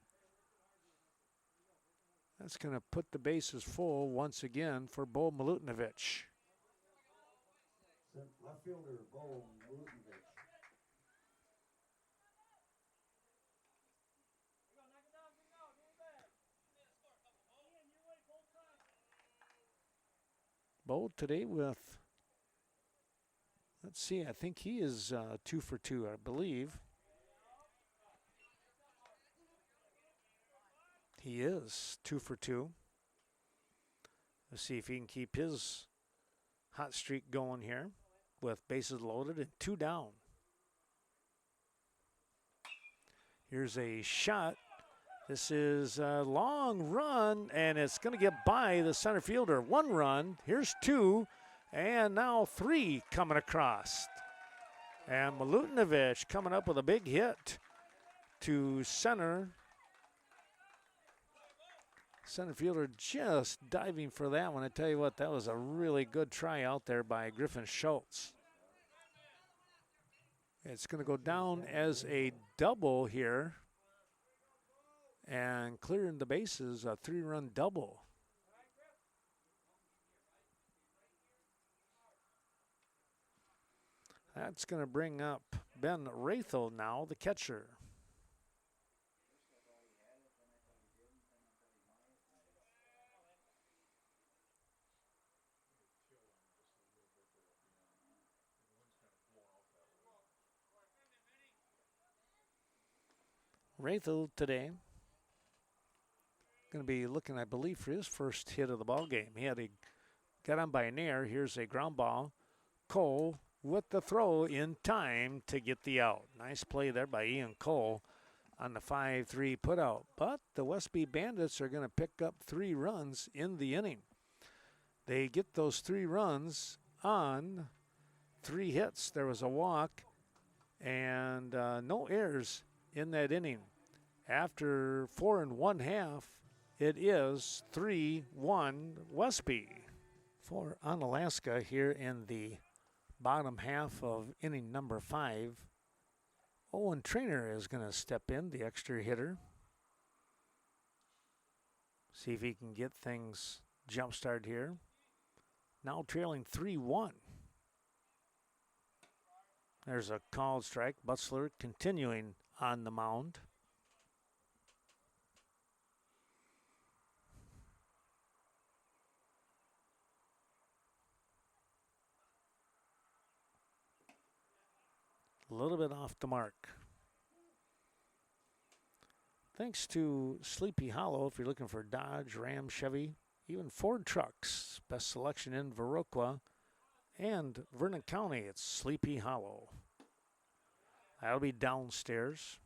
That's going to put the bases full once again for Bo Milutinovic. Left fielder, Bo Milutinovic. Bo today with, let's see, I think he is 2 for 2, I believe. He is 2 for 2. Let's see if he can keep his hot streak going here with bases loaded and 2 down. Here's a shot. This is a long run, and it's going to get by the center fielder. 1 run. Here's 2, and now 3 coming across. And Milutinovic coming up with a big hit to center. Center fielder just diving for that one. I tell you what, that was a really good try out there by Griffin Schultz. It's going to go down as a double here. And clearing the bases, a 3-run double. That's going to bring up Ben Rathel now, the catcher. Rathel today going to be looking, I believe, for his first hit of the ball game. He had got on by an air. Here's a ground ball. Cole with the throw in time to get the out. Nice play there by Ian Cole on the 5-3 putout. But the Westby Bandits are going to pick up 3 runs in the inning. They get those 3 runs on 3 hits. There was a walk and no errors in that inning. After 4 1/2, it is 3-1 Westby. For Onalaska here in the bottom half of inning number 5, Owen Trainer is going to step in, the extra hitter. See if he can get things jump-started here. Now trailing 3-1. There's a called strike. Butzler continuing on the mound. A little bit off the mark. Thanks to Sleepy Hollow, if you're looking for Dodge, Ram, Chevy, even Ford trucks. Best selection in Viroqua and Vernon County. It's Sleepy Hollow. That'll be downstairs.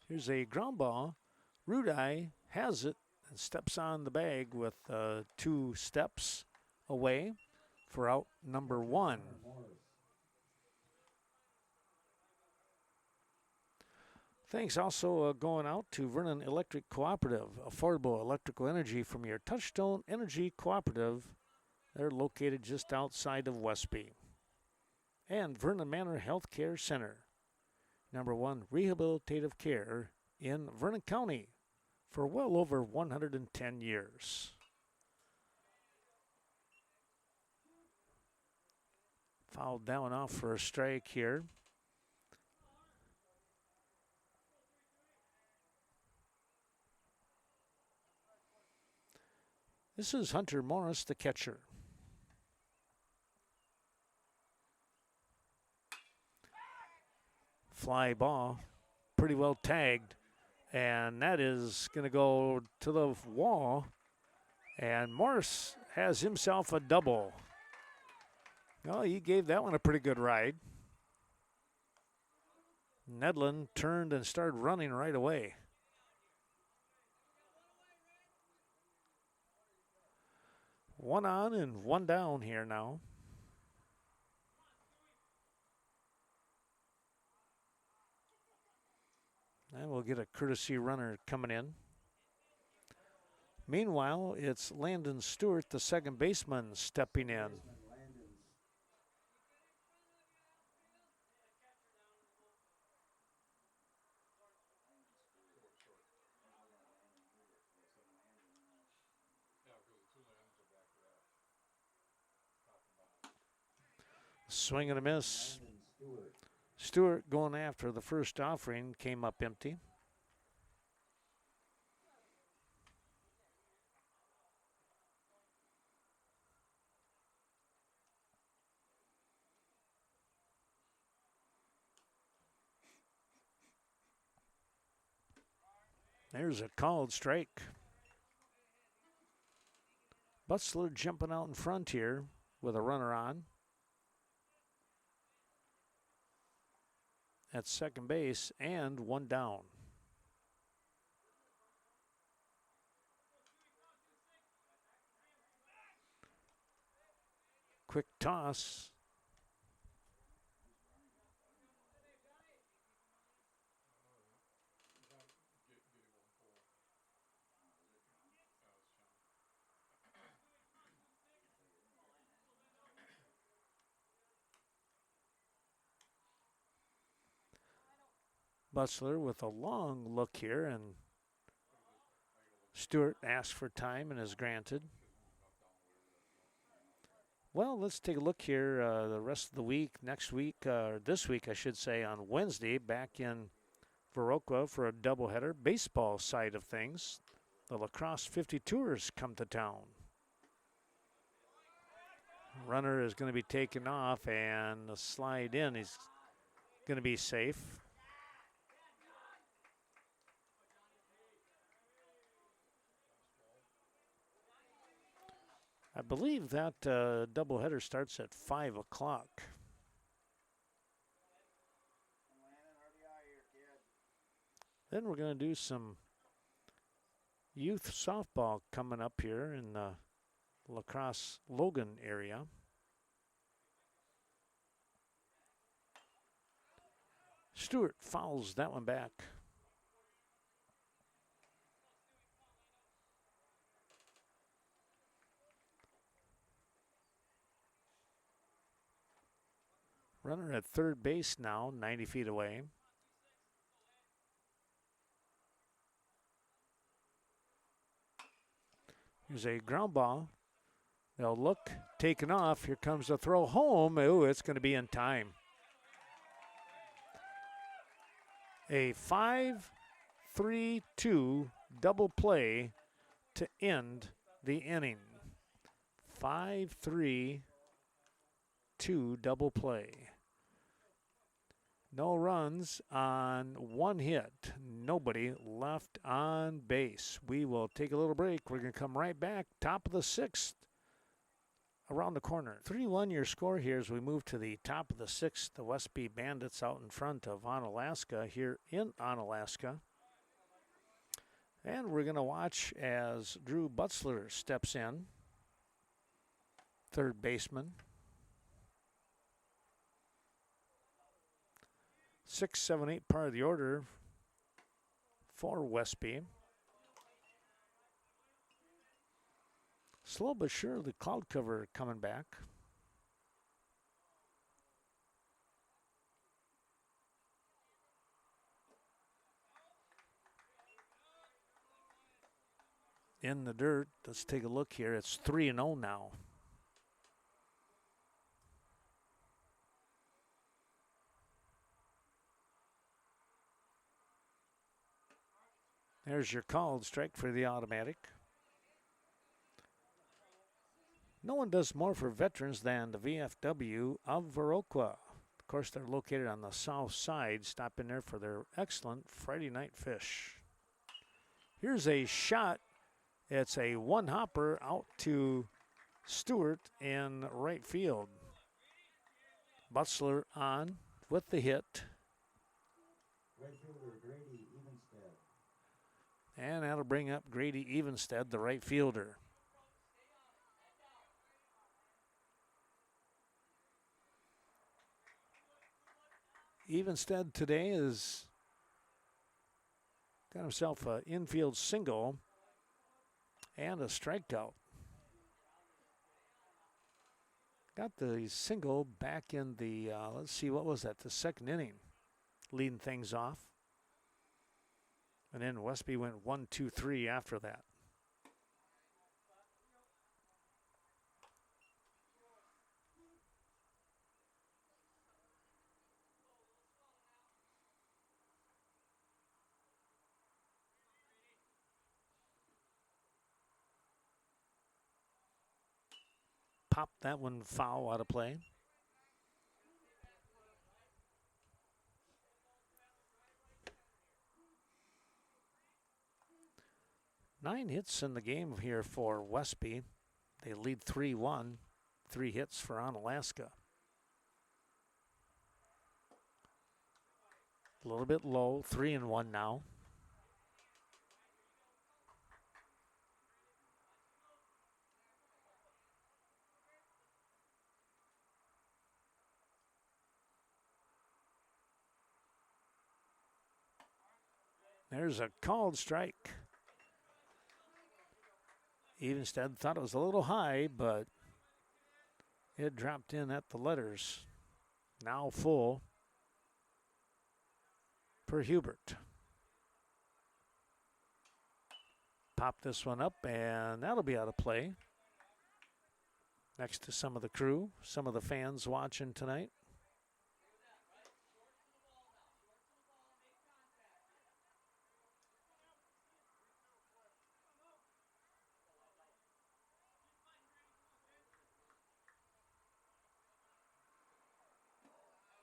Here's a ground ball. Rudai has it and steps on the bag with 2 steps away for out number 1. Thanks also going out to Vernon Electric Cooperative, affordable electrical energy from your Touchstone Energy Cooperative. They're located just outside of Westby. And Vernon Manor Healthcare Center, number 1 rehabilitative care in Vernon County for well over 110 years. Fouled that one off for a strike here. This is Hunter Morris, the catcher. Fly ball, pretty well tagged, and that is going to go to the wall, and Morris has himself a double. Well, he gave that one a pretty good ride. Nedlin turned and started running right away. One on and one down here now. And we'll get a courtesy runner coming in. Meanwhile, it's Landon Stewart, the second baseman, stepping in. Swing and a miss. Stewart going after the first offering, came up empty. There's a called strike. Butzler jumping out in front here with a runner on. At second base and one down. Quick toss. Butzler with a long look here, and Stewart asks for time and is granted. Well, let's take a look here the rest of the week, next week, or this week, I should say, on Wednesday, back in Viroqua for a doubleheader. Baseball side of things, the lacrosse 52ers come to town. Runner is going to be taken off, and the slide in is going to be safe. I believe that doubleheader starts at 5 o'clock. Then we're going to do some youth softball coming up here in the Lacrosse Logan area. Stewart fouls that one back. Runner at third base now, 90 feet away. Here's a ground ball. They'll look, taken off. Here comes the throw home. Ooh, it's going to be in time. A 5-3-2 double play to end the inning. 5-3-2. 2 double play. No runs on 1 hit. Nobody left on base. We will take a little break. We're going to come right back. Top of the 6th. Around the corner. 3-1 your score here as we move to the top of the 6th. The Westby Bandits out in front of Onalaska here in Onalaska. And we're going to watch as Drew Butzler steps in. Third baseman. 6, 7, 8 part of the order for Westby. Slow but sure, the cloud cover coming back. In the dirt, let's take a look here. It's 3-0 now. There's your called strike for the automatic. No one does more for veterans than the VFW of Viroqua. Of course, they're located on the south side. Stop in there for their excellent Friday night fish. Here's a shot. It's a one-hopper out to Stewart in right field. Butzler on with the hit. Right fielder Grady Evenstead. And that'll bring up Grady Evenstead, the right fielder. Evenstead today has got himself an infield single and a strikeout. Got the single back in the, let's see, what was that, the second inning, leading things off. And then Westby went 1, 2, 3 after that. Popped that one foul out of play. Nine hits in the game here for Westby. They lead 3-1. 3 hits for Onalaska. A little bit low, 3-1 now. There's a called strike. Evenstead thought it was a little high, but it dropped in at the letters. Now full for Hubert. Pop this one up, and that'll be out of play. Next to some of the crew, some of the fans watching tonight.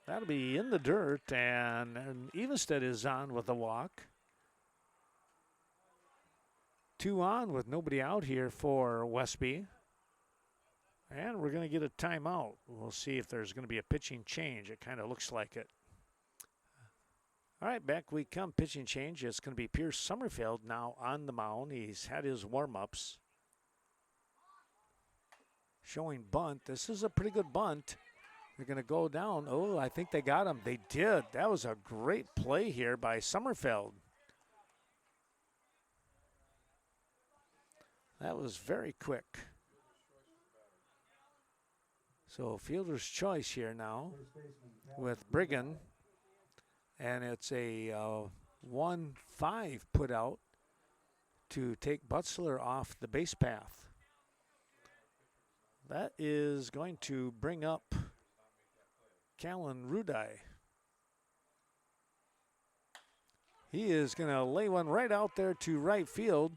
That'll be in the dirt, and Evenstead is on with a walk. 2 on with nobody out here for Westby. And we're going to get a timeout. We'll see if there's going to be a pitching change. It kind of looks like it. All right, back we come. Pitching change. It's going to be Pierce Summerfield now on the mound. He's had his warm-ups. Showing bunt. This is a pretty good bunt. They're going to go down. Oh, I think they got him. They did. That was a great play here by Summerfield. That was very quick. So fielder's choice here now with Brigham. And it's a 1-5 put out to take Butzler off the base path. That is going to bring up Callan Rudai. He is going to lay one right out there to right field.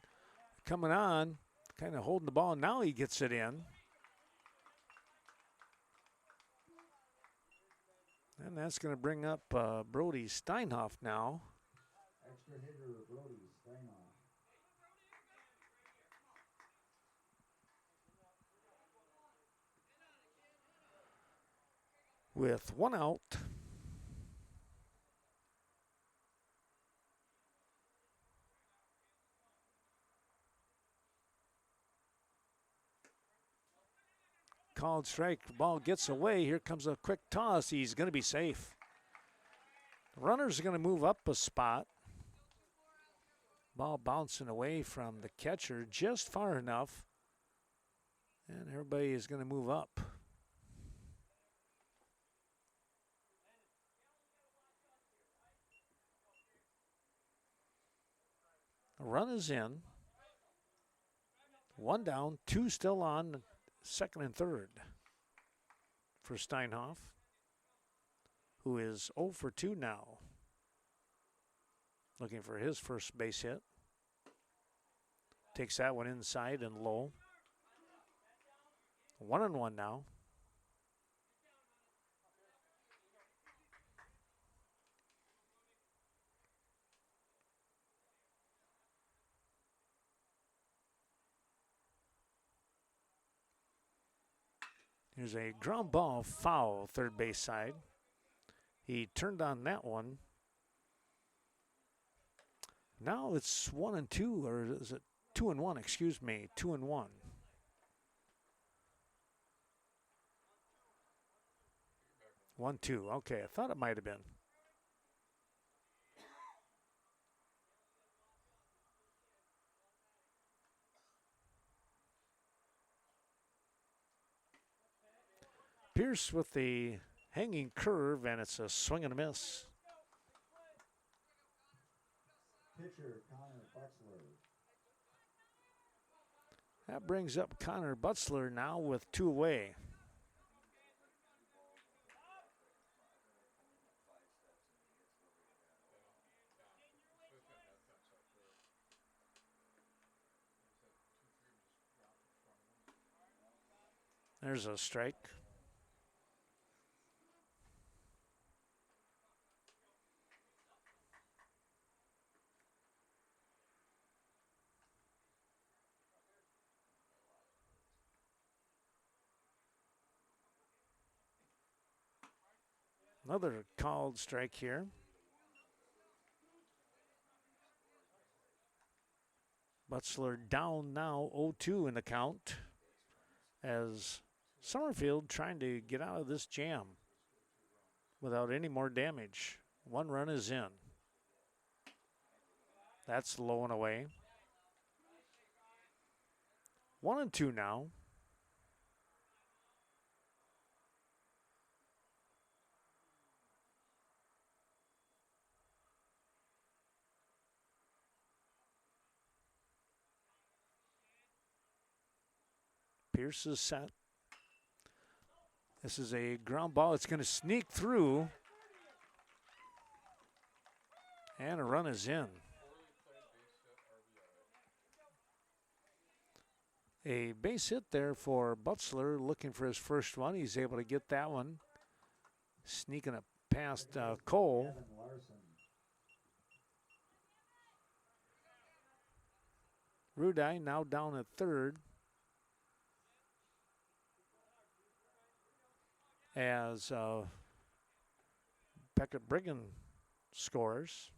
Coming on, kind of holding the ball. Now he gets it in. And that's going to bring up Brody Steinhoff now. Extra hitter Brody Steinoff. With one out. Called strike. The ball gets away. Here comes a quick toss. He's going to be safe. The runners are going to move up a spot. Ball bouncing away from the catcher just far enough. And everybody is going to move up. A run is in. One down, two still on, second and third for Steinhoff, who is 0 for 2 now. Looking for his first base hit. Takes that one inside and low. 1-1 now. Here's a ground ball foul, third base side. He turned on that one. Now it's 1-2, or is it 2-1? Excuse me, 2-1. One, two. Okay, I thought it might have been. Pierce with the hanging curve, and it's a swing and a miss. Pitcher Connor Butzler. That brings up Connor Butzler now with two away. There's a strike. Another called strike here. Butzler down now 0-2 in the count as Summerfield trying to get out of this jam without any more damage. One run is in. That's low and away. 1-2 now. Pierce is set. This is a ground ball. It's going to sneak through. And a run is in. A base hit there for Butzler, looking for his first one. He's able to get that one. Sneaking it past Cole. Rudai now down at third. As Beckett Brigham scores.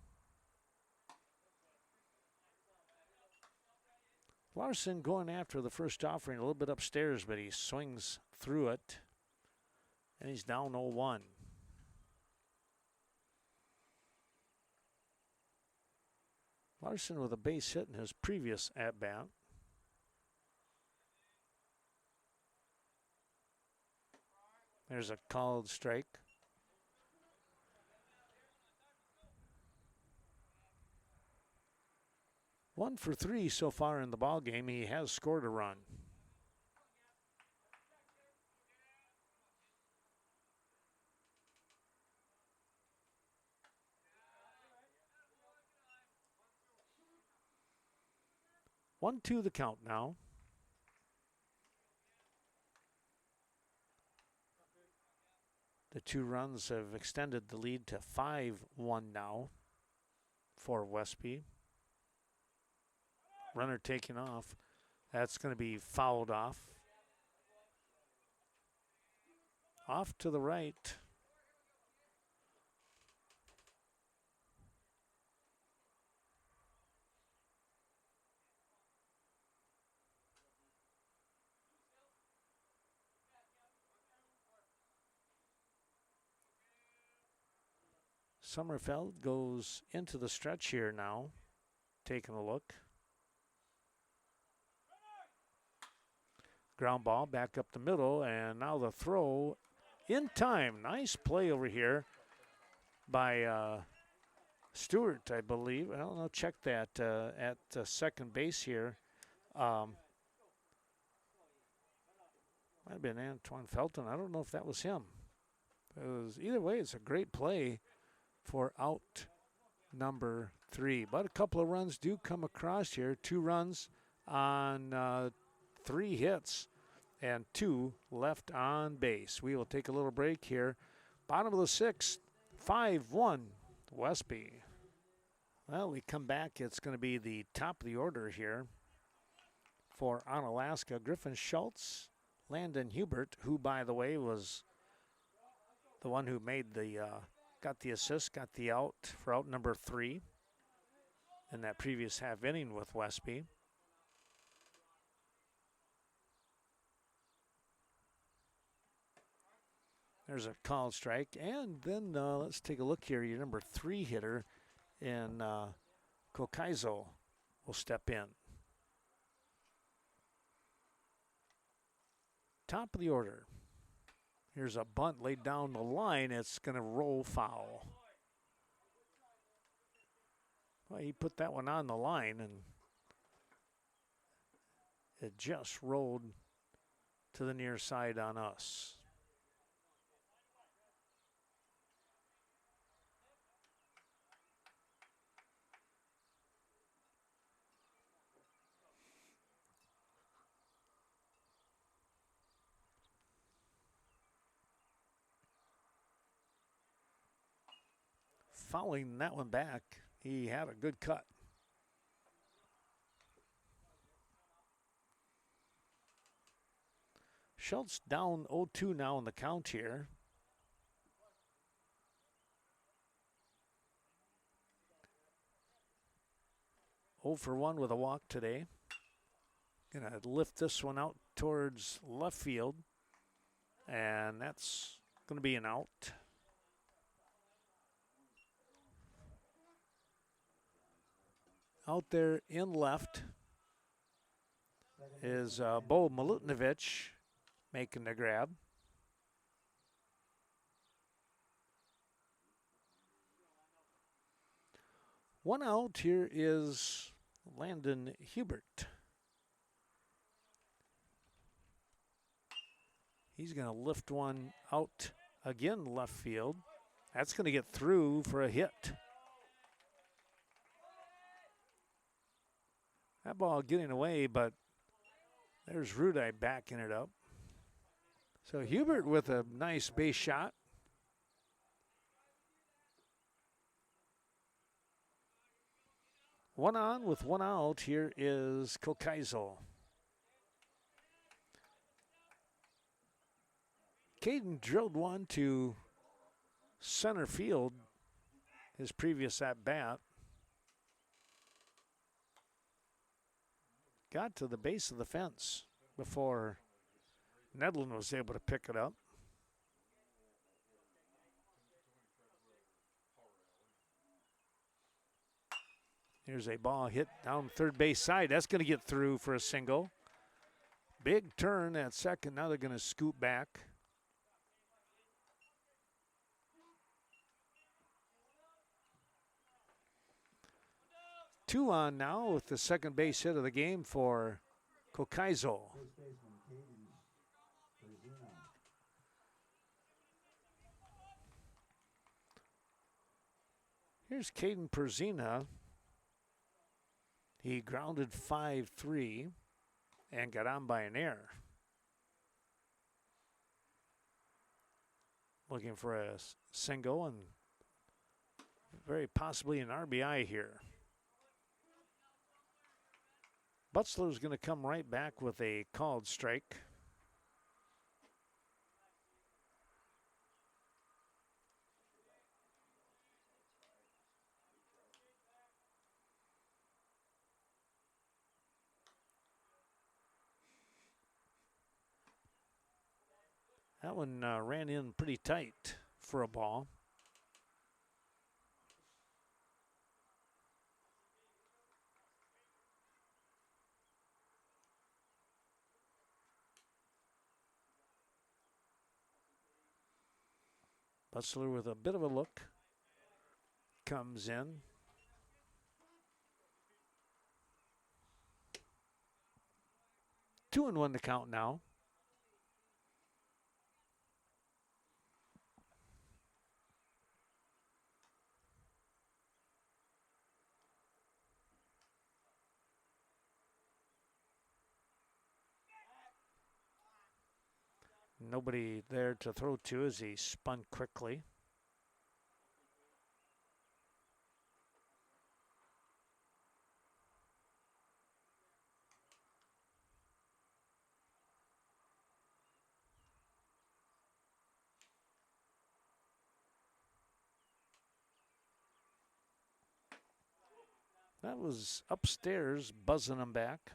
Larson going after the first offering a little bit upstairs, but he swings through it. And he's down 0-1. Larson with a base hit in his previous at-bat. There's a called strike. One for three so far in the ball game. He has scored a run. One, two the count now. The 2 runs have extended the lead to 5-1 now for Westby. Runner taking off. That's going to be fouled off. Off to the right. Sommerfeld goes into the stretch here now, taking a look. Ground ball back up the middle, and now the throw in time. Nice play over here by Stewart, I believe. I don't know, check that at second base here. Might have been Antoine Felton. I don't know if that was him. Either way, it's a great play for out number 3. But a couple of runs do come across here. 2 runs on 3 hits and 2 left on base. We will take a little break here. Bottom of the 6th, 5-1 Westby. Well, we come back. It's going to be the top of the order here for Onalaska. Griffin Schultz, Landon Hubert, who, by the way, was the one who made the got the assist, got the out for out number 3 in that previous half inning with Westby. There's a called strike. And then let's take a look here. Your number 3 hitter in Kokaizo will step in. Top of the order. Here's a bunt laid down the line. It's going to roll foul. Well, he put that one on the line, and it just rolled to the near side on us. Fouling that one back, he had a good cut. Schultz down 0-2 now in the count here. Oh for 1 with a walk today. Gonna lift this one out towards left field, and that's gonna be an out. Out there in left is Bo Milutinovic making the grab. One out. Here is Landon Hubert. He's going to lift one out again left field. That's going to get through for a hit. That ball getting away, but there's Rudai backing it up. So Hubert with a nice base shot. One on with one out. Here is Kokaizo. Caden drilled one to center field his previous at bat. Got to the base of the fence before Nedlin was able to pick it up. Here's a ball hit down third base side. That's going to get through for a single. Big turn at second. Now they're going to scoot back. Two on now with the second base hit of the game for Kokaizo. Here's Caden Perzina. He grounded 5-3 and got on by an error. looking for a single and very possibly an RBI here. Butzler's going to come right back with a called strike. That one ran in pretty tight for a ball. Butzler with a bit of a look. Comes in. Two and one to count now. Nobody there to throw to as he spun quickly. That was upstairs, buzzing him back.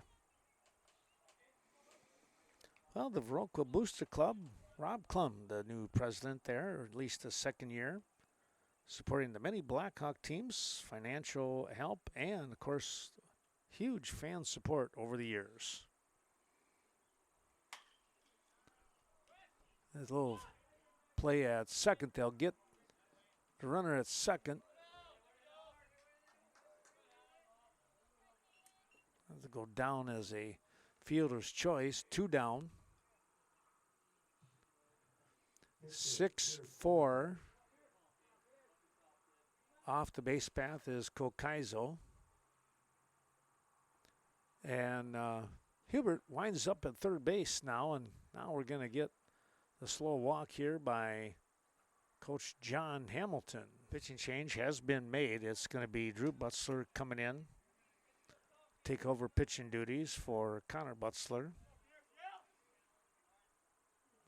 Well, the Viroqua Booster Club, Rob Klum, the new president there, or at least the second year, supporting the many Blackhawk teams, financial help, and, of course, huge fan support over the years. That little play at second, they'll get the runner at second. They'll go down as a fielder's choice, 2 down. 6-4. Off the base path is Kokaizo. And Hubert winds up at third base now, and now we're going to get the slow walk here by Coach John Hamilton. Pitching change has been made. It's going to be Drew Butzler coming in, take over pitching duties for Connor Butzler.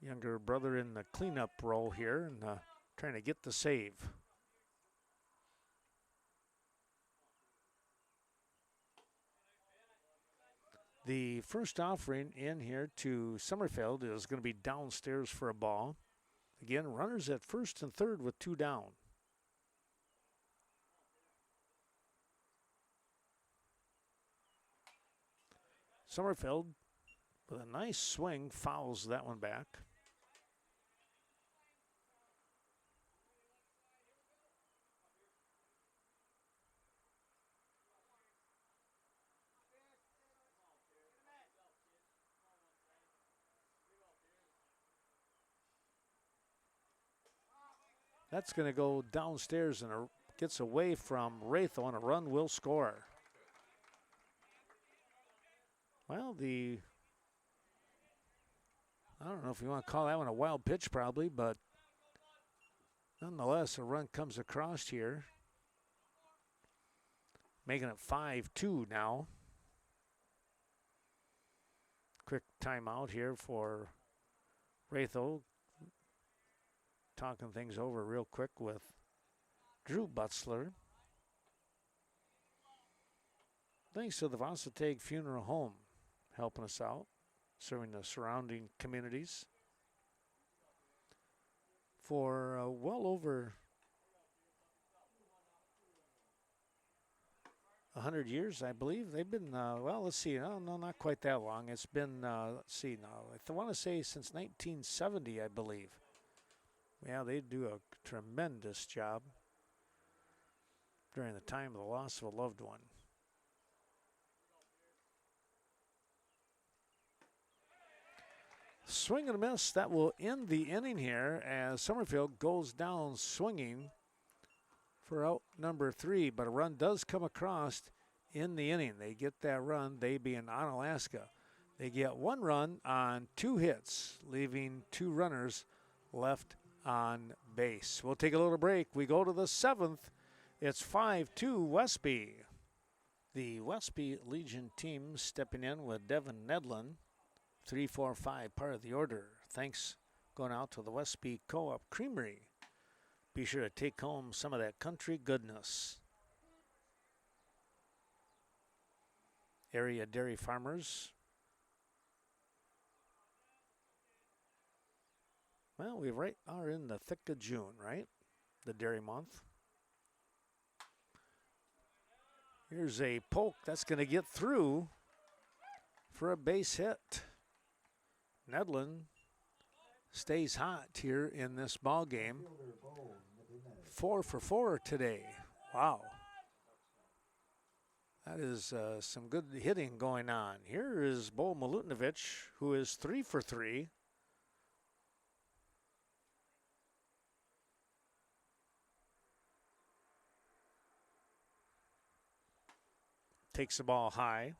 Younger brother in the cleanup role here and trying to get the save. The first offering in here to Summerfield is going to be downstairs for a ball. Again, runners at first and third with 2 down. Summerfield with a nice swing fouls that one back. That's going to go downstairs and gets away from Wraithel, and a run will score. Well, I don't know if you want to call that one a wild pitch probably, but nonetheless, a run comes across here, making it 5-2 now. Quick timeout here for Wraithel. Talking things over real quick with Drew Butzler. Thanks to the Vasatag Funeral Home helping us out, serving the surrounding communities for well over 100 years, I believe. They've been, well, let's see, no, not quite that long. It's been, let's see now, I want to say since 1970, I believe. Yeah, they do a tremendous job during the time of the loss of a loved one. Swing and a miss. That will end the inning here as Summerfield goes down swinging for out number 3. But a run does come across in the inning. They get that run, they being Onalaska. They get 1 run on 2 hits, leaving 2 runners left on base. We'll take a little break. We go to the 7th. It's 5-2 Westby. The Westby Legion team stepping in with Devin Nedlin. 3-4-5, part of the order. Thanks going out to the Westby Co-op Creamery. Be sure to take home some of that country goodness. Area dairy farmers. Well, we are in the thick of June, right? The dairy month. Here's a poke that's going to get through for a base hit. Nedlin stays hot here in this ball game. 4 for 4 today. Wow. That is some good hitting going on. Here is Bo Milutinovic, who is 3 for 3. Takes the ball high.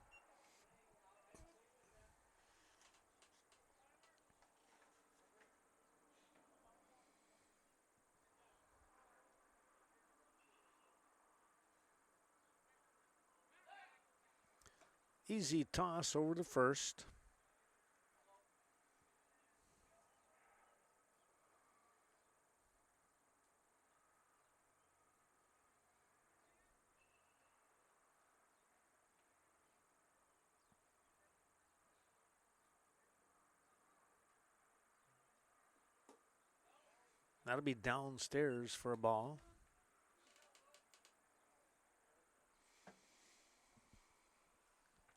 Easy toss over to first. That'll be downstairs for a ball.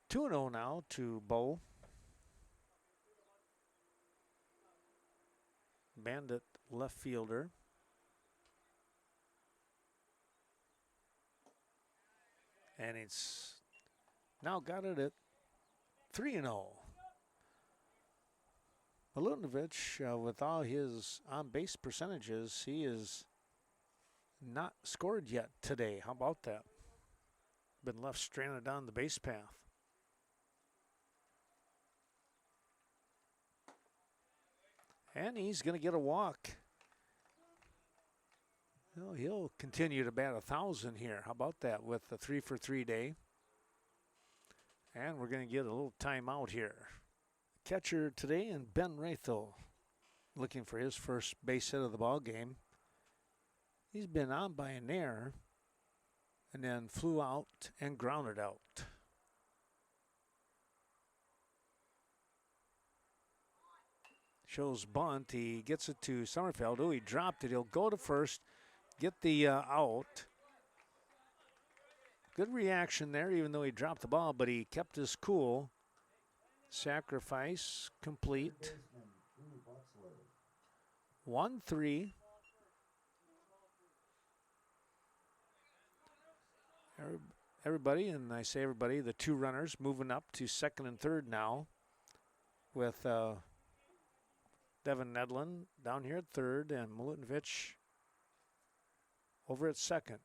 Two and 0 now to Bo. Bandit left fielder. And it's now got it at 3-0. Milutinovic, with all his on-base percentages, he is not scored yet today. How about that? Been left stranded on the base path. And he's going to get a walk. Well, he'll continue to bat 1,000 here. How about that with the 3 for 3 day? And we're going to get a little timeout here. Catcher today, and Ben Rathel looking for his first base hit of the ball game. He's been on by an error and then flew out and grounded out. Shows bunt. He gets it to Sommerfeld. Oh, he dropped it. He'll go to first, get the out. Good reaction there, even though he dropped the ball, but he kept his cool. Sacrifice complete. 1-3. Everybody, and I say everybody, the two runners moving up to second and third now with Devin Nedlin down here at third and Milutinovic over at second.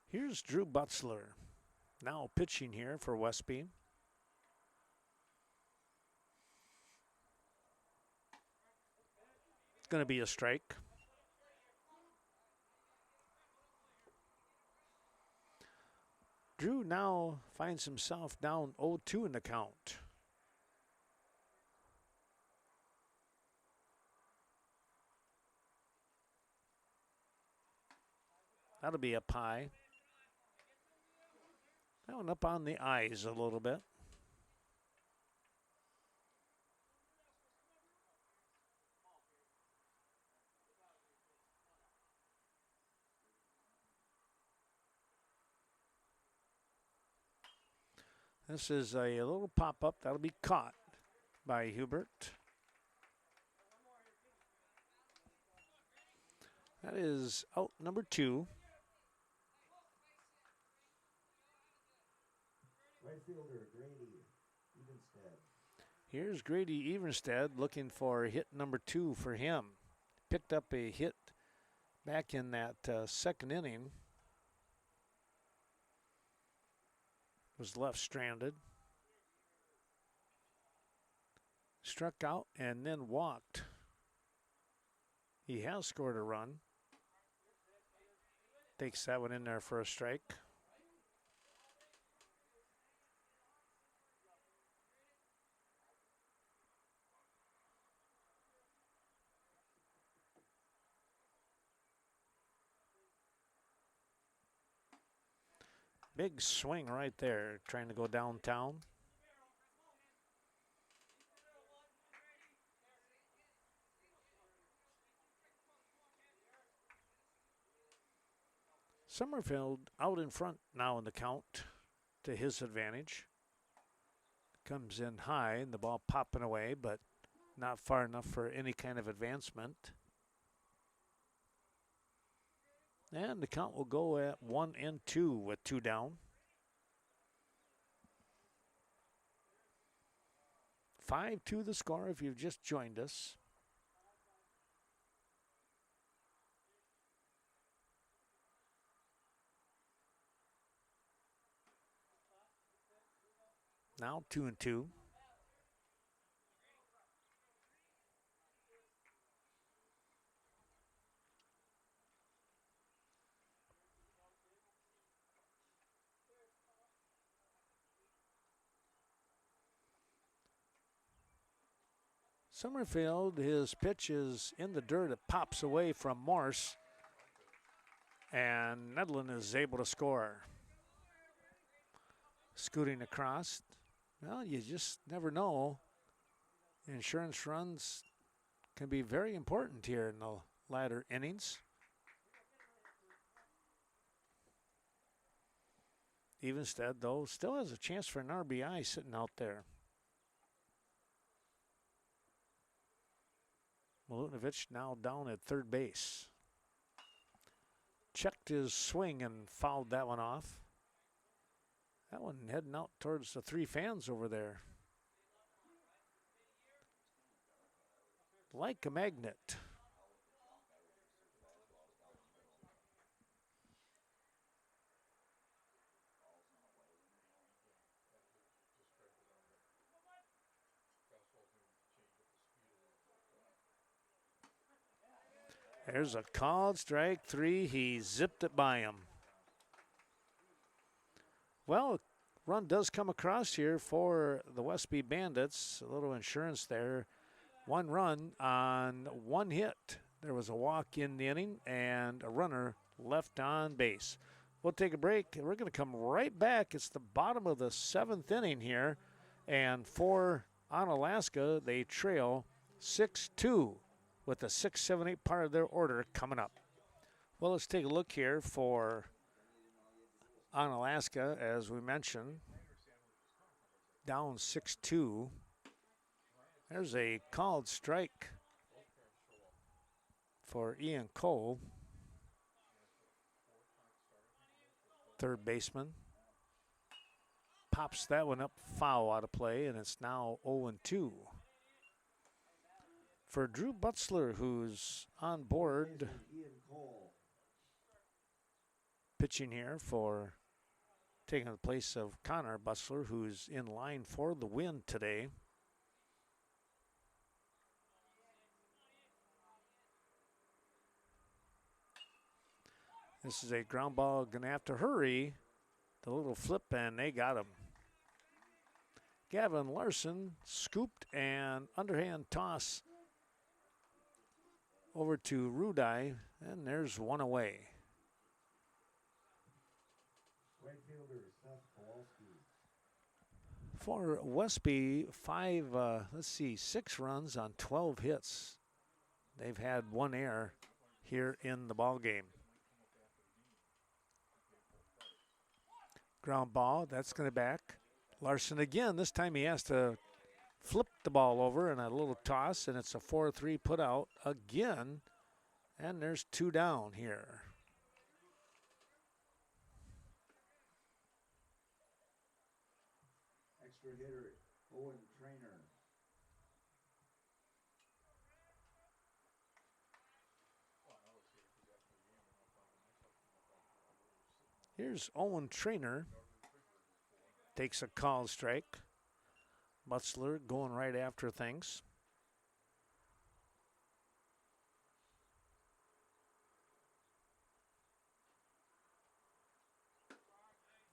Here's Drew Butzler, now pitching here for Westby. It's going to be a strike. Drew now finds himself down 0-2 in the count. That'll be a pie. That one up on the eyes a little bit. This is a little pop-up that'll be caught by Hubert. That is out number 2. Right fielder, Grady Evenstead. Here's Grady Evenstead looking for hit number 2 for him. Picked up a hit back in that second inning. was left stranded. Struck out and then walked. He has scored a run. Takes that one in there for a strike. Big swing right there, trying to go downtown. Summerfield out in front now in the count to his advantage. Comes in high and the ball popping away, but not far enough for any kind of advancement. And the count will go at 1-2 with 2 down. 5-2 the score if you've just joined us. Now 2-2. Summerfield, his pitch is in the dirt. It pops away from Morse. And Nedlin is able to score. Scooting across. Well, you just never know. Insurance runs can be very important here in the latter innings. Evenstead, though, still has a chance for an RBI sitting out there. Milutinovic now down at third base. Checked his swing and fouled that one off. That one heading out towards the 3 fans over there. Like a magnet. There's a called strike 3. He zipped it by him. Well, run does come across here for the Westby Bandits. A little insurance there. 1 run on 1 hit. There was a walk in the inning and a runner left on base. We'll take a break. We're going to come right back. It's the bottom of the 7th inning here. And for Onalaska, they trail 6-2 with the 6, 7, 8 part of their order coming up. Well, let's take a look here for Onalaska, as we mentioned. Down 6-2. There's a called strike for Ian Cole, third baseman. Pops that one up foul out of play, and it's now 0-2. For Drew Butzler, who's on board pitching here for taking the place of Connor Butzler, who's in line for the win today. This is a ground ball, going to have to hurry. The little flip, and they got him. Gavin Larson scooped and underhand toss over to Rudai, and there's one away. Right fielder, Seth Kowalski. For Westby, 6 runs on 12 hits. They've had 1 error here in the ball game. Ground ball, that's going to back. Larson again. This time he has to flip the ball over and a little toss, and it's a 4-3 put out again. And there's 2 down here. Extra hitter, Owen Trainer. Here's Owen Trainer. takes a call strike. Butzler going right after things.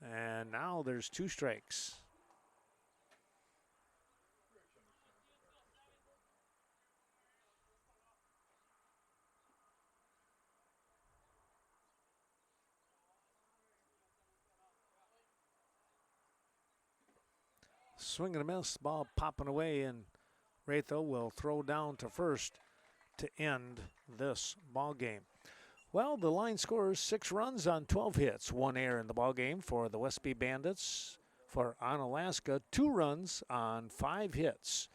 And now there's 2 strikes. Swing and a miss, ball popping away, and Ratho will throw down to first to end this ball game. Well, the line scores 6 runs on 12 hits, 1 error in the ball game for the Westby Bandits. For Onalaska, 2 runs on 5 hits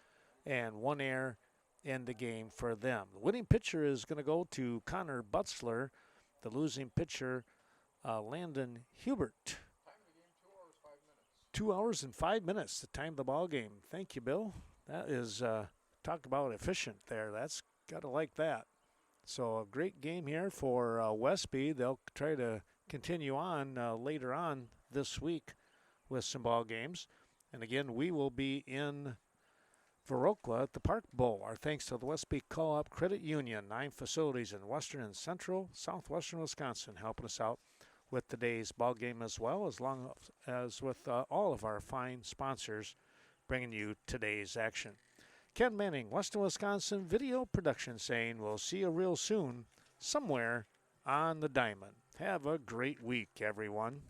and 1 error in the game for them. The winning pitcher is going to go to Connor Butzler. The losing pitcher, Landon Hubert. 2 hours and 5 minutes to time the ball game. Thank you, Bill. That is, talk about efficient there. That's got to like that. So a great game here for Westby. They'll try to continue on later on this week with some ball games. And again, we will be in Viroqua at the Park Bowl. Our thanks to the Westby Co-op Credit Union, 9 facilities in western and central southwestern Wisconsin, helping us out with today's ball game as well, as long as with all of our fine sponsors bringing you today's action. Ken Manning, Western Wisconsin Video Production, saying we'll see you real soon somewhere on the diamond. Have a great week, everyone.